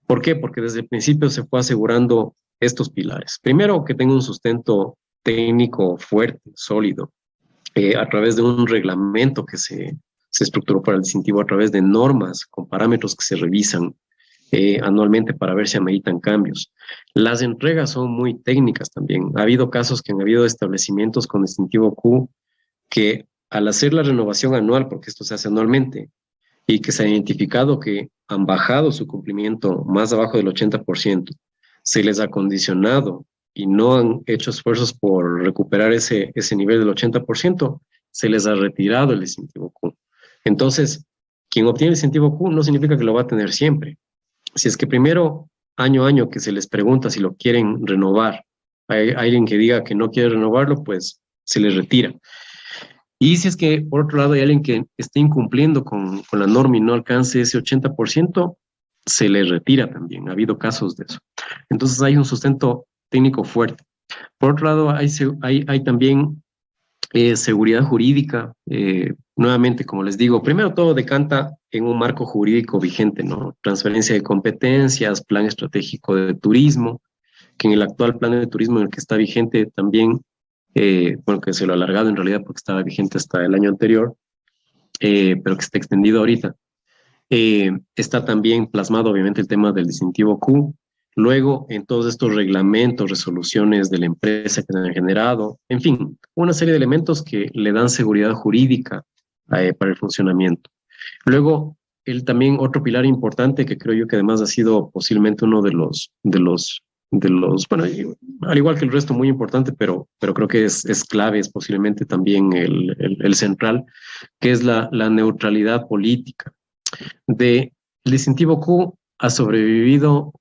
¿Por qué? Porque desde el principio se fue asegurando estos pilares. Primero, que tenga un sustento técnico fuerte, sólido, a través de un reglamento que se estructuró para el distintivo, a través de normas con parámetros que se revisan anualmente para ver si ameritan cambios. Las entregas son muy técnicas también. Ha habido casos que han habido establecimientos con distintivo Q que al hacer la renovación anual, porque esto se hace anualmente, y que se ha identificado que han bajado su cumplimiento más abajo del 80%, se les ha condicionado y no han hecho esfuerzos por recuperar ese nivel del 80%, se les ha retirado el distintivo Q. Entonces, quien obtiene el distintivo Q no significa que lo va a tener siempre. Si es que primero, año a año, que se les pregunta si lo quieren renovar, hay alguien que diga que no quiere renovarlo, pues se les retira. Y si es que, por otro lado, hay alguien que esté incumpliendo con la norma y no alcance ese 80%, se le retira también. Ha habido casos de eso. Entonces hay un sustento técnico fuerte. Por otro lado, hay también seguridad jurídica. Nuevamente, como les digo, primero todo decanta en un marco jurídico vigente, ¿no? Transferencia de competencias, plan estratégico de turismo, que en el actual plan de turismo en el que está vigente también, bueno, que se lo ha alargado en realidad porque estaba vigente hasta el año anterior, pero que está extendido ahorita. Está también plasmado obviamente el tema del distintivo Q. Luego, en todos estos reglamentos, resoluciones de la empresa que se han generado, en fin, una serie de elementos que le dan seguridad jurídica para el funcionamiento. Luego, también otro pilar importante que creo yo que además ha sido posiblemente uno de los bueno, al igual que el resto muy importante, pero creo que es clave, es posiblemente también el central, que es la neutralidad política. El distintivo Q ha sobrevivido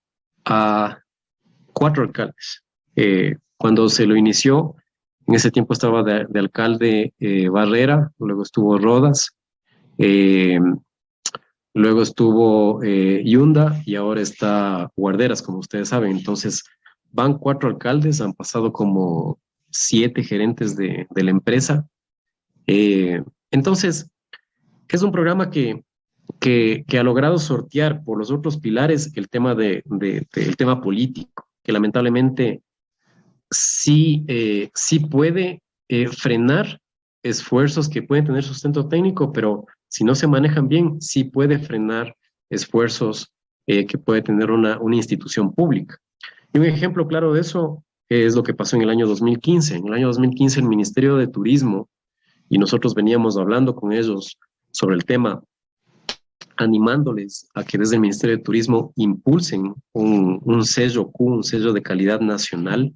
a 4 alcaldes. Cuando se lo inició, en ese tiempo estaba de alcalde Barrera, luego estuvo Rodas, luego estuvo Yunda y ahora está Guarderas, como ustedes saben. Entonces, van 4 alcaldes, han pasado como 7 gerentes de la empresa. Entonces, es un programa que ha logrado sortear por los otros pilares el tema del tema político, que lamentablemente sí puede frenar esfuerzos que pueden tener sustento técnico, pero si no se manejan bien, sí puede frenar esfuerzos que puede tener una institución pública. Y un ejemplo claro de eso es lo que pasó en el año 2015. En el año 2015 el Ministerio de Turismo, y nosotros veníamos hablando con ellos sobre el tema, animándoles a que desde el Ministerio de Turismo impulsen un sello Q, un sello de calidad nacional.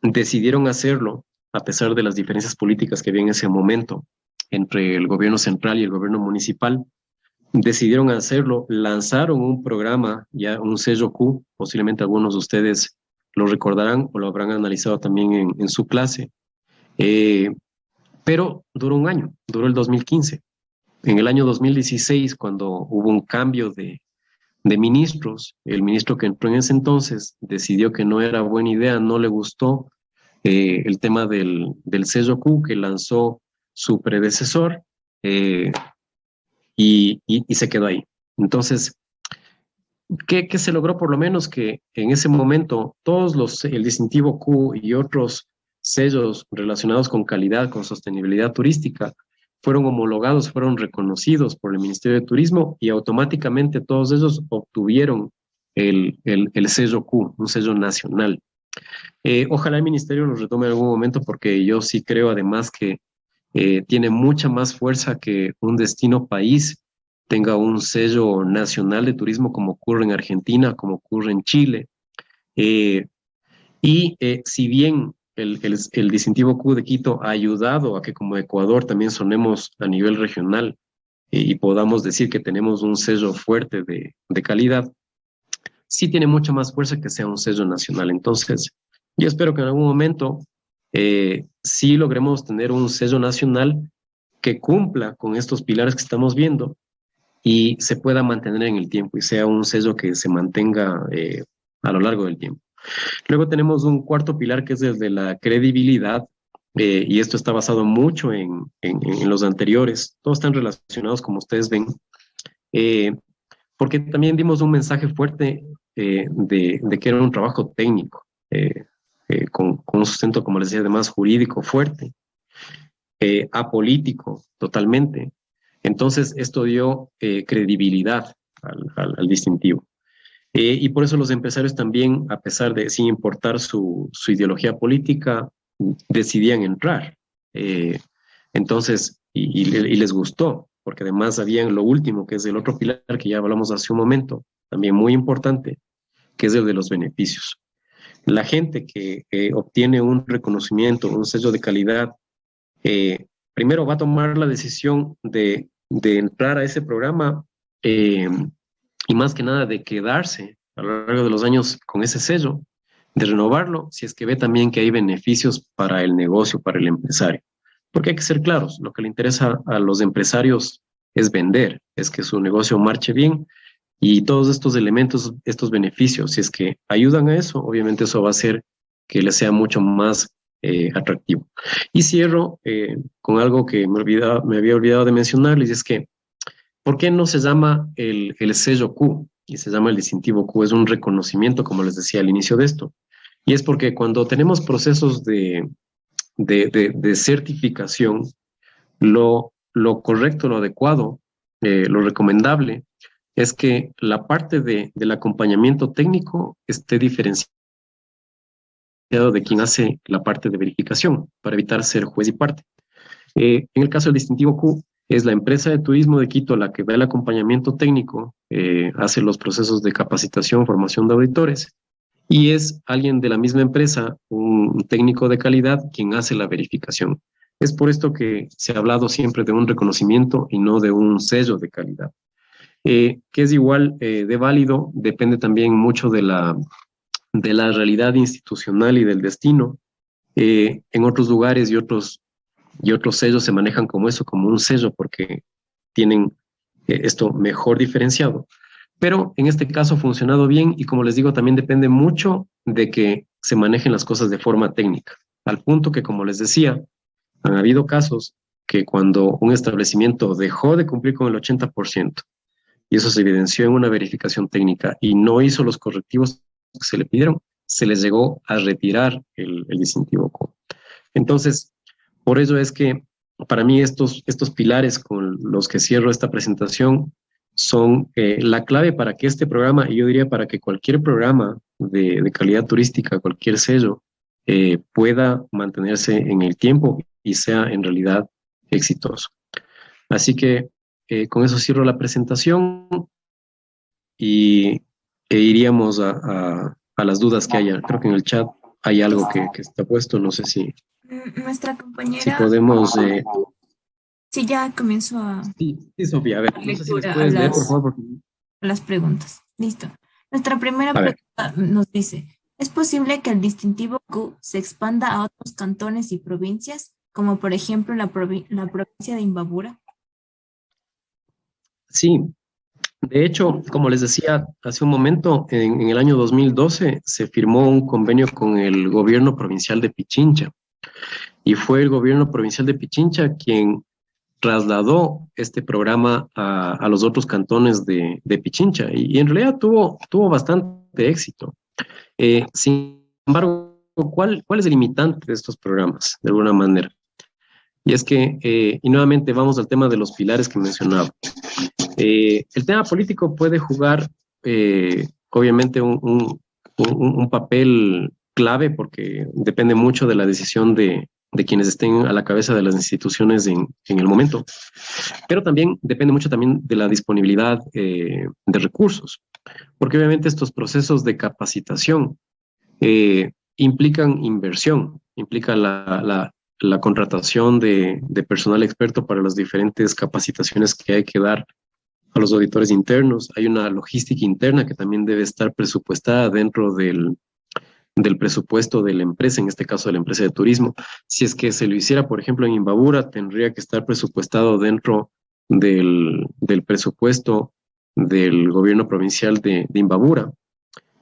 Decidieron hacerlo a pesar de las diferencias políticas que había en ese momento entre el gobierno central y el gobierno municipal. Decidieron hacerlo, lanzaron un programa, ya un sello Q, posiblemente algunos de ustedes lo recordarán o lo habrán analizado también en su clase, pero duró un año, duró el 2015. En el año 2016, cuando hubo un cambio de ministros, el ministro que entró en ese entonces decidió que no era buena idea, no le gustó el tema del sello Q que lanzó su predecesor y se quedó ahí. Entonces, ¿qué se logró? Por lo menos que en ese momento el distintivo Q y otros sellos relacionados con calidad, con sostenibilidad turística, fueron homologados, fueron reconocidos por el Ministerio de Turismo y automáticamente todos ellos obtuvieron el sello Q, un sello nacional. Ojalá el Ministerio lo retome en algún momento porque yo sí creo además que tiene mucha más fuerza que un destino país tenga un sello nacional de turismo como ocurre en Argentina, como ocurre en Chile. Si bien el distintivo Q de Quito ha ayudado a que como Ecuador también sonemos a nivel regional y podamos decir que tenemos un sello fuerte de calidad, sí tiene mucha más fuerza que sea un sello nacional. Entonces, yo espero que en algún momento sí logremos tener un sello nacional que cumpla con estos pilares que estamos viendo y se pueda mantener en el tiempo y sea un sello que se mantenga a lo largo del tiempo. Luego tenemos un cuarto pilar que es el de la credibilidad, y esto está basado mucho en los anteriores. Todos están relacionados, como ustedes ven, porque también dimos un mensaje fuerte de que era un trabajo técnico, con un sustento, como les decía, además jurídico fuerte, apolítico totalmente. Entonces, esto dio credibilidad al distintivo. Y por eso los empresarios también, a pesar de, sin importar su ideología política, decidían entrar. Entonces, y les gustó, porque además había lo último, que es el otro pilar que ya hablamos hace un momento, también muy importante, que es el de los beneficios. La gente que obtiene un reconocimiento, un sello de calidad, primero va a tomar la decisión de entrar a ese programa, y más que nada de quedarse a lo largo de los años con ese sello, de renovarlo, si es que ve también que hay beneficios para el negocio, para el empresario. Porque hay que ser claros, lo que le interesa a los empresarios es vender, es que su negocio marche bien, y todos estos elementos, estos beneficios, si es que ayudan a eso, obviamente eso va a hacer que les sea mucho más atractivo. Y cierro con algo que me había olvidado de mencionarles, y es que ¿por qué no se llama el sello Q y se llama el distintivo Q? Es un reconocimiento, como les decía al inicio de esto. Y es porque cuando tenemos procesos de certificación, lo correcto, lo adecuado, lo recomendable, es que la parte del acompañamiento técnico esté diferenciada de quien hace la parte de verificación, para evitar ser juez y parte. En el caso del distintivo Q, es la empresa de turismo de Quito la que da el acompañamiento técnico, hace los procesos de capacitación, formación de auditores, y es alguien de la misma empresa, un técnico de calidad, quien hace la verificación. Es por esto que se ha hablado siempre de un reconocimiento y no de un sello de calidad. Que es igual de válido, depende también mucho de la realidad institucional y del destino. En otros lugares y otros sellos se manejan como eso, como un sello, porque tienen esto mejor diferenciado. Pero en este caso ha funcionado bien, y como les digo, también depende mucho de que se manejen las cosas de forma técnica, al punto que, como les decía, han habido casos que cuando un establecimiento dejó de cumplir con el 80%, y eso se evidenció en una verificación técnica, y no hizo los correctivos que se le pidieron, se les llegó a retirar el distintivo Q. Entonces, por ello es que para mí estos pilares con los que cierro esta presentación son la clave para que este programa, y yo diría para que cualquier programa de calidad turística, cualquier sello, pueda mantenerse en el tiempo y sea en realidad exitoso. Así que con eso cierro la presentación e iríamos a las dudas que haya. Creo que en el chat hay algo que está puesto, no sé si... Nuestra Si compañera... podemos... Sí, ya comenzó a... Sí, Sofía, a ver, no sé si les lectura puedes leer, por favor. Porque... las preguntas. Listo. Nuestra primera A ver. pregunta nos dice, ¿es posible que el distintivo Q se expanda a otros cantones y provincias, como por ejemplo la provincia de Imbabura? Sí, de hecho, como les decía hace un momento, en el año 2012 se firmó un convenio con el gobierno provincial de Pichincha, y fue el gobierno provincial de Pichincha quien trasladó este programa a los otros cantones de Pichincha, y en realidad tuvo bastante éxito. Sin embargo, ¿cuál es el limitante de estos programas, de alguna manera? Y es que, y nuevamente vamos al tema de los pilares que mencionaba. El tema político puede jugar, obviamente, un papel clave, porque depende mucho de la decisión de quienes estén a la cabeza de las instituciones en el momento. Pero también depende mucho también de la disponibilidad de recursos, porque obviamente estos procesos de capacitación implican inversión, implica la contratación de personal experto para las diferentes capacitaciones que hay que dar a los auditores internos. Hay una logística interna que también debe estar presupuestada dentro del presupuesto de la empresa, en este caso de la empresa de turismo. Si es que se lo hiciera, por ejemplo, en Imbabura, tendría que estar presupuestado dentro del presupuesto del gobierno provincial de Imbabura.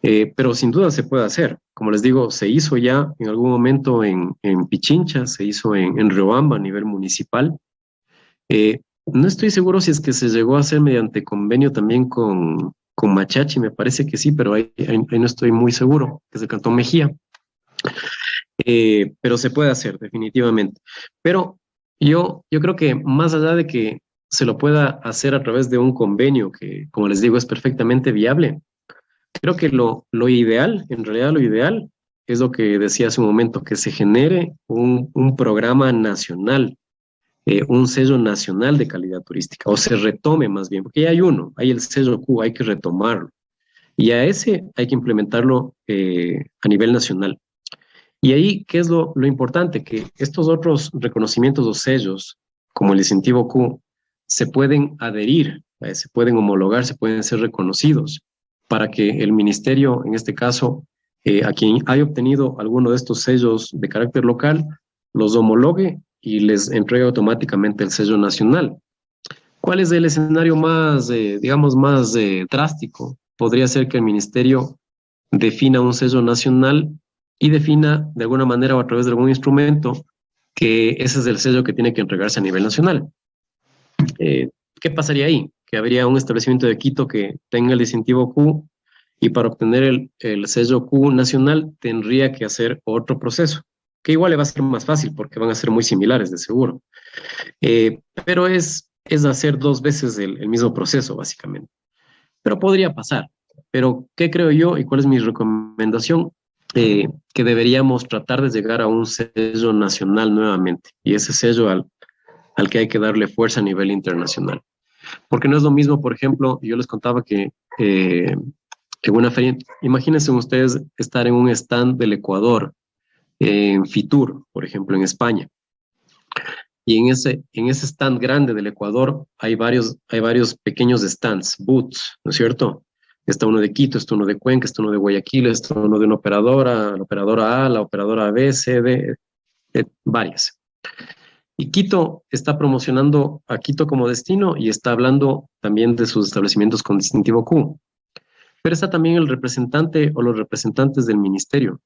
Pero sin duda se puede hacer. Como les digo, se hizo ya en algún momento en Pichincha, se hizo en Riobamba a nivel municipal. No estoy seguro si es que se llegó a hacer mediante convenio también con Machachi, me parece que sí, pero ahí no estoy muy seguro, que es el Cantón Mejía. Pero se puede hacer, definitivamente. Pero yo creo que más allá de que se lo pueda hacer a través de un convenio, que como les digo es perfectamente viable, creo que lo ideal, en realidad lo ideal, es lo que decía hace un momento, que se genere un programa nacional, un sello nacional de calidad turística, o se retome más bien, porque ya hay uno, hay el sello Q, hay que retomarlo. Y a ese hay que implementarlo a nivel nacional. Y ahí, ¿qué es lo importante? Que estos otros reconocimientos o sellos, como el incentivo Q, se pueden adherir, se pueden homologar, se pueden ser reconocidos para que el ministerio, en este caso, a quien haya obtenido alguno de estos sellos de carácter local, los homologue y les entregue automáticamente el sello nacional. ¿Cuál es el escenario más, digamos, más drástico? Podría ser que el ministerio defina un sello nacional y defina de alguna manera o a través de algún instrumento que ese es el sello que tiene que entregarse a nivel nacional. ¿Qué pasaría ahí? Que habría un establecimiento de Quito que tenga el distintivo Q y para obtener el sello Q nacional tendría que hacer otro proceso, que igual le va a ser más fácil porque van a ser muy similares de seguro. Pero es hacer dos veces el mismo proceso, básicamente. Pero podría pasar. Pero, ¿qué creo yo y cuál es mi recomendación? Que deberíamos tratar de llegar a un sello nacional nuevamente, y ese sello al que hay que darle fuerza a nivel internacional. Porque no es lo mismo, por ejemplo, yo les contaba que en una feria, imagínense ustedes estar en un stand del Ecuador, en Fitur, por ejemplo, en España. Y en ese stand grande del Ecuador hay varios pequeños stands, booths, ¿no es cierto? Está uno de Quito, está uno de Cuenca, está uno de Guayaquil, está uno de una operadora, la operadora A, la operadora B, C, D, varias. Y Quito está promocionando a Quito como destino y está hablando también de sus establecimientos con distintivo Q. Pero está también el representante o los representantes del ministerio.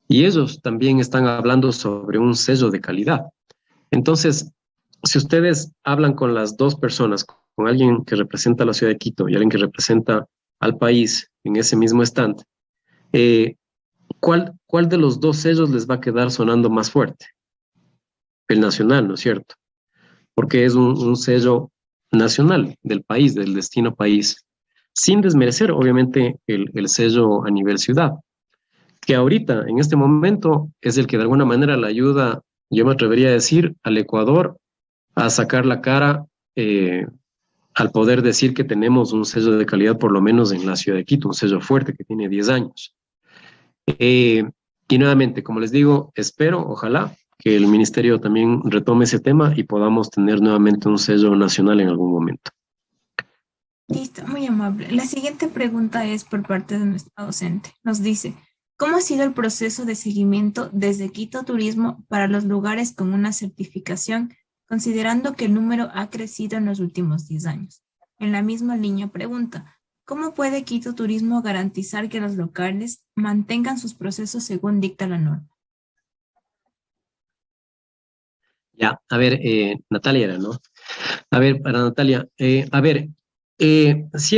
Y ellos también están hablando sobre un sello de calidad. Entonces, si ustedes hablan con las dos personas, con alguien que representa a la ciudad de Quito y alguien que representa al país en ese mismo stand, ¿cuál de los dos sellos les va a quedar sonando más fuerte? El nacional, ¿no es cierto? Porque es un sello nacional del país, del destino país, sin desmerecer, obviamente, el sello a nivel ciudad, que ahorita, en este momento, es el que de alguna manera le ayuda, yo me atrevería a decir, al Ecuador a sacar la cara al poder decir que tenemos un sello de calidad, por lo menos en la ciudad de Quito, un sello fuerte que tiene 10 años. Y nuevamente, como les digo, espero, ojalá, que el ministerio también retome ese tema y podamos tener nuevamente un sello nacional en algún momento. Listo, muy amable. La siguiente pregunta es por parte de nuestra docente. Nos dice, ¿cómo ha sido el proceso de seguimiento desde Quito Turismo para los lugares con una certificación, considerando que el número ha crecido en los últimos 10 años? En la misma línea pregunta, ¿cómo puede Quito Turismo garantizar que los locales mantengan sus procesos según dicta la norma? Ya, a ver, Natalia era, ¿no? A ver, para Natalia, sí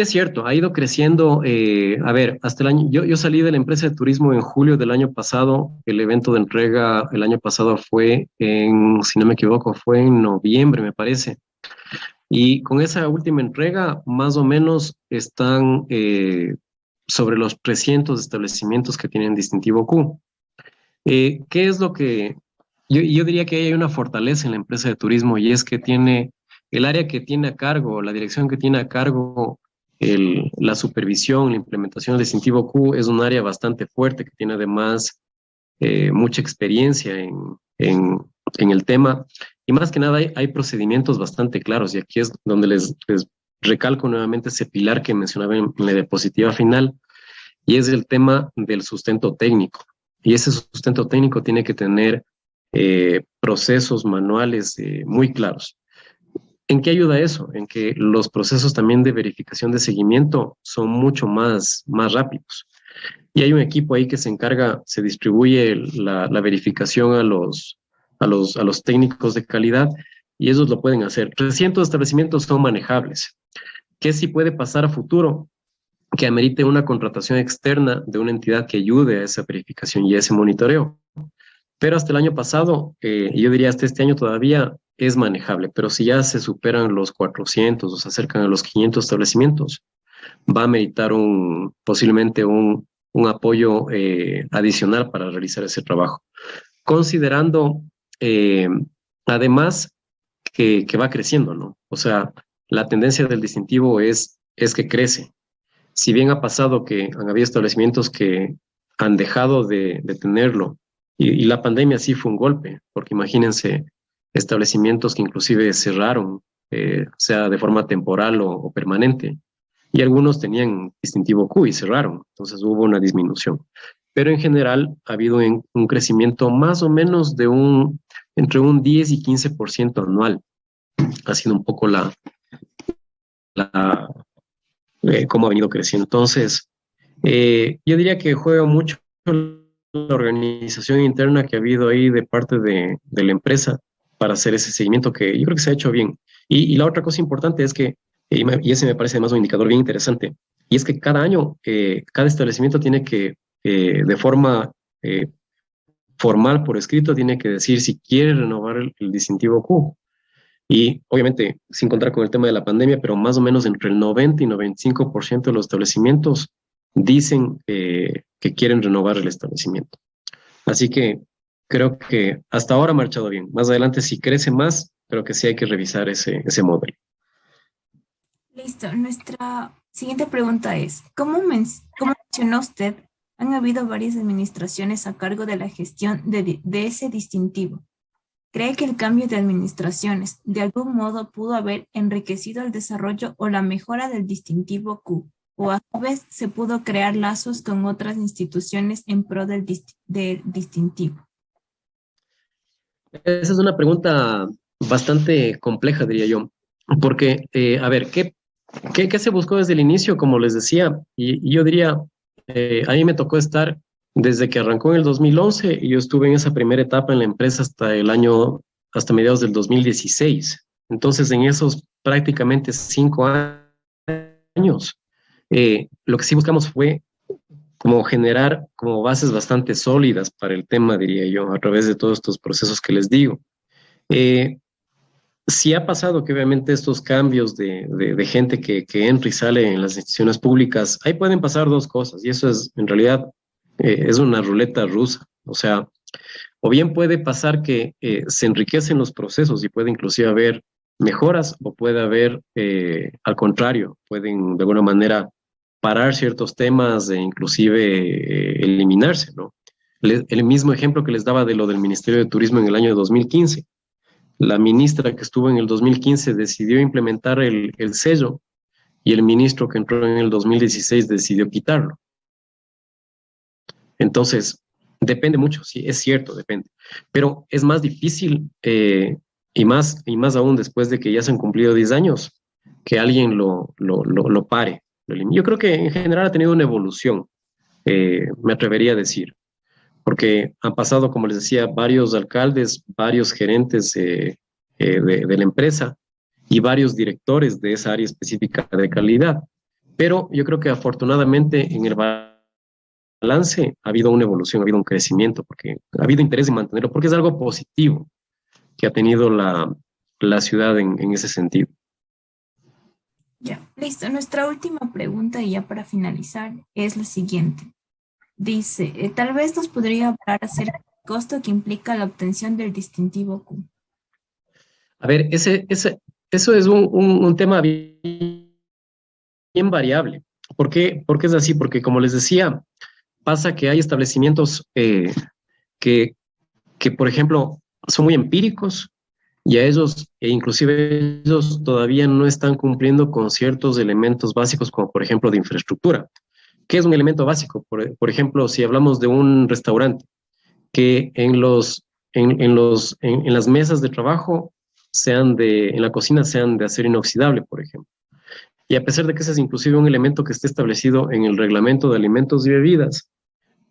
es cierto, ha ido creciendo, a ver, hasta el año, yo salí de la empresa de turismo en julio del año pasado, el evento de entrega el año pasado fue si no me equivoco, fue en noviembre, me parece, y con esa última entrega, más o menos están sobre los 300 establecimientos que tienen distintivo Q. ¿Qué es lo que yo diría que hay una fortaleza en la empresa de turismo y es que tiene el área que tiene a cargo, la dirección que tiene a cargo la supervisión, la implementación del distintivo Q es un área bastante fuerte que tiene además mucha experiencia en el tema y más que nada hay procedimientos bastante claros y aquí es donde les recalco nuevamente ese pilar que mencionaba en la diapositiva final y es el tema del sustento técnico y ese sustento técnico tiene que tener procesos manuales muy claros. ¿En qué ayuda eso? En que los procesos también de verificación de seguimiento son mucho más rápidos. Y hay un equipo ahí que se encarga, se distribuye la verificación a los técnicos de calidad y ellos lo pueden hacer. 300 establecimientos son manejables. ¿Qué sí puede pasar a futuro? Que amerite una contratación externa de una entidad que ayude a esa verificación y a ese monitoreo. Pero hasta el año pasado, yo diría hasta este año todavía es manejable, pero si ya se superan los 400 o se acercan a los 500 establecimientos, va a meritar posiblemente un apoyo adicional para realizar ese trabajo. Considerando eh, además que va creciendo, ¿no? O sea, la tendencia del distintivo es que crece. Si bien ha pasado que han habido establecimientos que han dejado de tenerlo, y la pandemia sí fue un golpe, porque imagínense establecimientos que inclusive cerraron, sea de forma temporal o permanente, y algunos tenían distintivo Q y cerraron, entonces hubo una disminución. Pero en general ha habido un crecimiento más o menos entre un 10 y 15% anual. Ha sido un poco cómo ha venido creciendo. Entonces, yo diría que juega mucho la organización interna que ha habido ahí de parte de la empresa para hacer ese seguimiento que yo creo que se ha hecho bien. Y la otra cosa importante es que, y ese me parece además un indicador bien interesante, y es que cada año, cada establecimiento tiene que, de forma formal por escrito, tiene que decir si quiere renovar el distintivo Q. Y obviamente, sin contar con el tema de la pandemia, pero más o menos entre el 90 y 95% de los establecimientos dicen que quieren renovar el establecimiento. Así que creo que hasta ahora ha marchado bien. Más adelante, si crece más, creo que sí hay que revisar ese modelo. Listo. Nuestra siguiente pregunta es, ¿cómo mencionó usted? Han habido varias administraciones a cargo de la gestión de ese distintivo. ¿Cree que el cambio de administraciones de algún modo pudo haber enriquecido el desarrollo o la mejora del distintivo Q? ¿O a su vez se pudo crear lazos con otras instituciones en pro del distintivo? Esa es una pregunta bastante compleja, diría yo, porque, a ver, ¿qué se buscó desde el inicio? Como les decía, y yo diría, a mí me tocó estar desde que arrancó en el 2011 y yo estuve en esa primera etapa en la empresa hasta mediados del 2016. Entonces, en esos prácticamente 5 años, lo que sí buscamos fue como generar como bases bastante sólidas para el tema, diría yo, a través de todos estos procesos que les digo. Sí ha pasado que obviamente estos cambios de gente que entra y sale en las instituciones públicas, ahí pueden pasar dos cosas, y eso es, en realidad, es una ruleta rusa. O sea, o bien puede pasar que se enriquecen los procesos y puede inclusive haber mejoras, o puede haber, al contrario, pueden de alguna manera parar ciertos temas e inclusive eliminarse, ¿no? El mismo ejemplo que les daba de lo del Ministerio de Turismo en el año 2015. La ministra que estuvo en el 2015 decidió implementar el sello y el ministro que entró en el 2016 decidió quitarlo. Entonces, depende mucho, sí, es cierto, depende. Pero es más difícil, y más aún después de que ya se han cumplido 10 años, que alguien lo pare. Yo creo que en general ha tenido una evolución, me atrevería a decir, porque han pasado, como les decía, varios alcaldes, varios gerentes de la empresa y varios directores de esa área específica de calidad. Pero yo creo que afortunadamente en el balance ha habido una evolución, ha habido un crecimiento, porque ha habido interés en mantenerlo, porque es algo positivo que ha tenido la ciudad en ese sentido. Ya, listo. Nuestra última pregunta, y ya para finalizar, es la siguiente. Dice, tal vez nos podría hablar acerca del costo que implica la obtención del distintivo Q. A ver, eso es un tema bien variable. ¿Por qué es así? Porque, como les decía, pasa que hay establecimientos que, por ejemplo, son muy empíricos y a ellos, e inclusive ellos todavía no están cumpliendo con ciertos elementos básicos, como por ejemplo de infraestructura. ¿Qué es un elemento básico? Por ejemplo, si hablamos de un restaurante, que en las mesas de trabajo en la cocina sean de acero inoxidable, por ejemplo. Y a pesar de que ese es inclusive un elemento que esté establecido en el reglamento de alimentos y bebidas,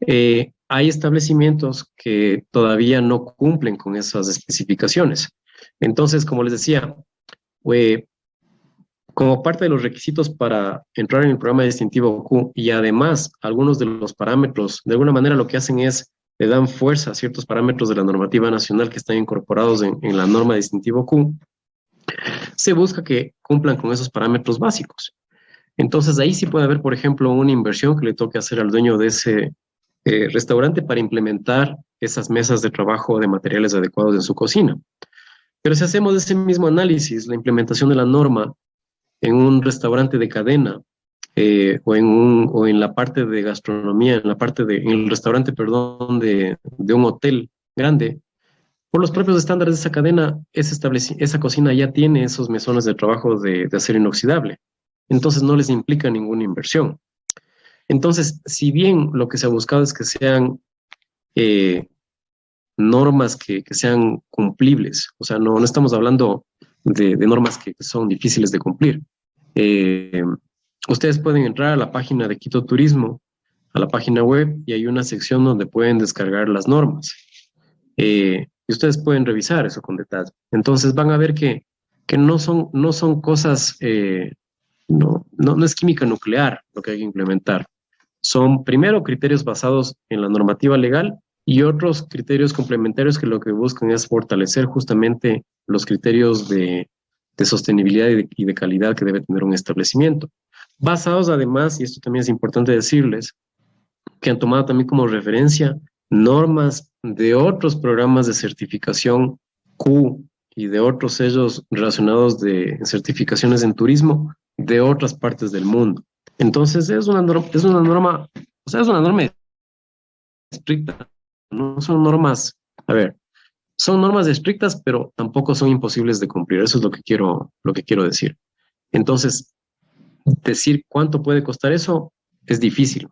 hay establecimientos que todavía no cumplen con esas especificaciones. Entonces, como les decía, como parte de los requisitos para entrar en el programa distintivo Q y además algunos de los parámetros, de alguna manera lo que hacen es le dan fuerza a ciertos parámetros de la normativa nacional que están incorporados en la norma distintivo Q, se busca que cumplan con esos parámetros básicos. Entonces ahí sí puede haber, por ejemplo, una inversión que le toque hacer al dueño de ese restaurante para implementar esas mesas de trabajo de materiales adecuados en su cocina. Pero si hacemos ese mismo análisis, la implementación de la norma en un restaurante de cadena o en la parte de gastronomía, en el restaurante, perdón, de un hotel grande, por los propios estándares de esa cadena, esa cocina ya tiene esos mesones de trabajo de acero inoxidable. Entonces no les implica ninguna inversión. Entonces, si bien lo que se ha buscado es que sean normas que sean cumplibles, o sea, no estamos hablando de normas que son difíciles de cumplir. Ustedes pueden entrar a la página de Quito Turismo, a la página web, y hay una sección donde pueden descargar las normas. Y ustedes pueden revisar eso con detalle. Entonces van a ver que no son cosas, no es química nuclear lo que hay que implementar. Son primero criterios basados en la normativa legal y otros criterios complementarios que lo que buscan es fortalecer justamente los criterios de sostenibilidad y de calidad que debe tener un establecimiento. Basados además, y esto también es importante decirles, que han tomado también como referencia normas de otros programas de certificación Q y de otros sellos relacionados de certificaciones en turismo de otras partes del mundo. Entonces es una norma estricta, no son normas, son normas estrictas, pero tampoco son imposibles de cumplir. Eso es lo que quiero decir. Entonces, decir cuánto puede costar eso es difícil.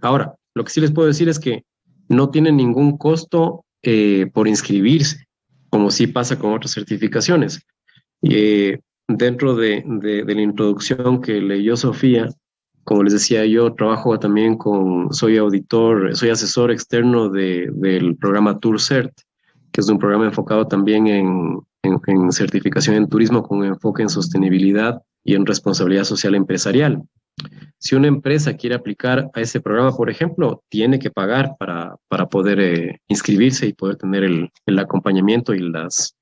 Ahora, lo que sí les puedo decir es que no tiene ningún costo por inscribirse, como sí pasa con otras certificaciones. Dentro de la introducción que leyó Sofía, como les decía, yo trabajo también soy asesor externo del programa TourCert, que es un programa enfocado también en certificación en turismo con enfoque en sostenibilidad y en responsabilidad social empresarial. Si una empresa quiere aplicar a ese programa, por ejemplo, tiene que pagar para poder inscribirse y poder tener el acompañamiento y las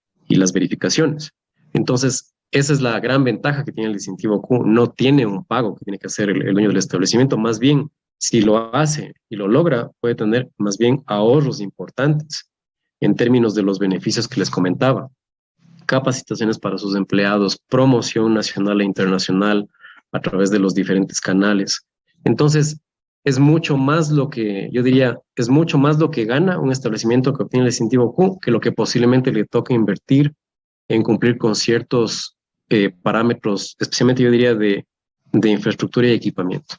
verificaciones. Entonces, esa es la gran ventaja que tiene el distintivo Q. No tiene un pago que tiene que hacer el dueño del establecimiento. Más bien, si lo hace y lo logra, puede tener más bien ahorros importantes en términos de los beneficios que les comentaba. Capacitaciones para sus empleados, promoción nacional e internacional a través de los diferentes canales. Entonces, es mucho más lo que, yo diría, es mucho más lo que gana un establecimiento que obtiene el distintivo Q que lo que posiblemente le toque invertir en cumplir con ciertos parámetros, especialmente yo diría de infraestructura y equipamiento.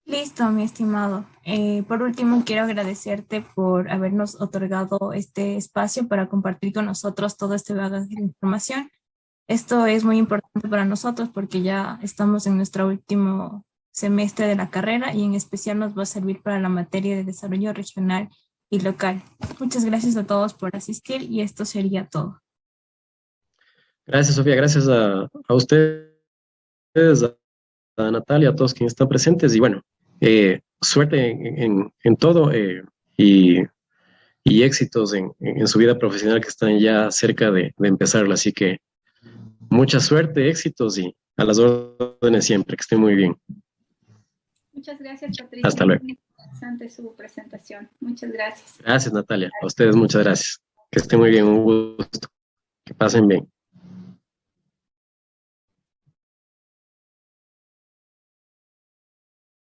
Listo, mi estimado. Por último, quiero agradecerte por habernos otorgado este espacio para compartir con nosotros todo este bagaje de información. Esto es muy importante para nosotros porque ya estamos en nuestro último semestre de la carrera y en especial nos va a servir para la materia de desarrollo regional y local. Muchas gracias a todos por asistir y esto sería todo. Gracias, Sofía. Gracias a ustedes, a Natalia, a todos quienes están presentes. Y bueno, suerte en todo y éxitos en su vida profesional que están ya cerca de empezarla. Así que mucha suerte, éxitos y a las órdenes siempre. Que estén muy bien. Muchas gracias, Patricia. Hasta luego. Muy interesante su presentación. Muchas gracias. Gracias, Natalia. A ustedes muchas gracias. Que estén muy bien. Un gusto. Que pasen bien.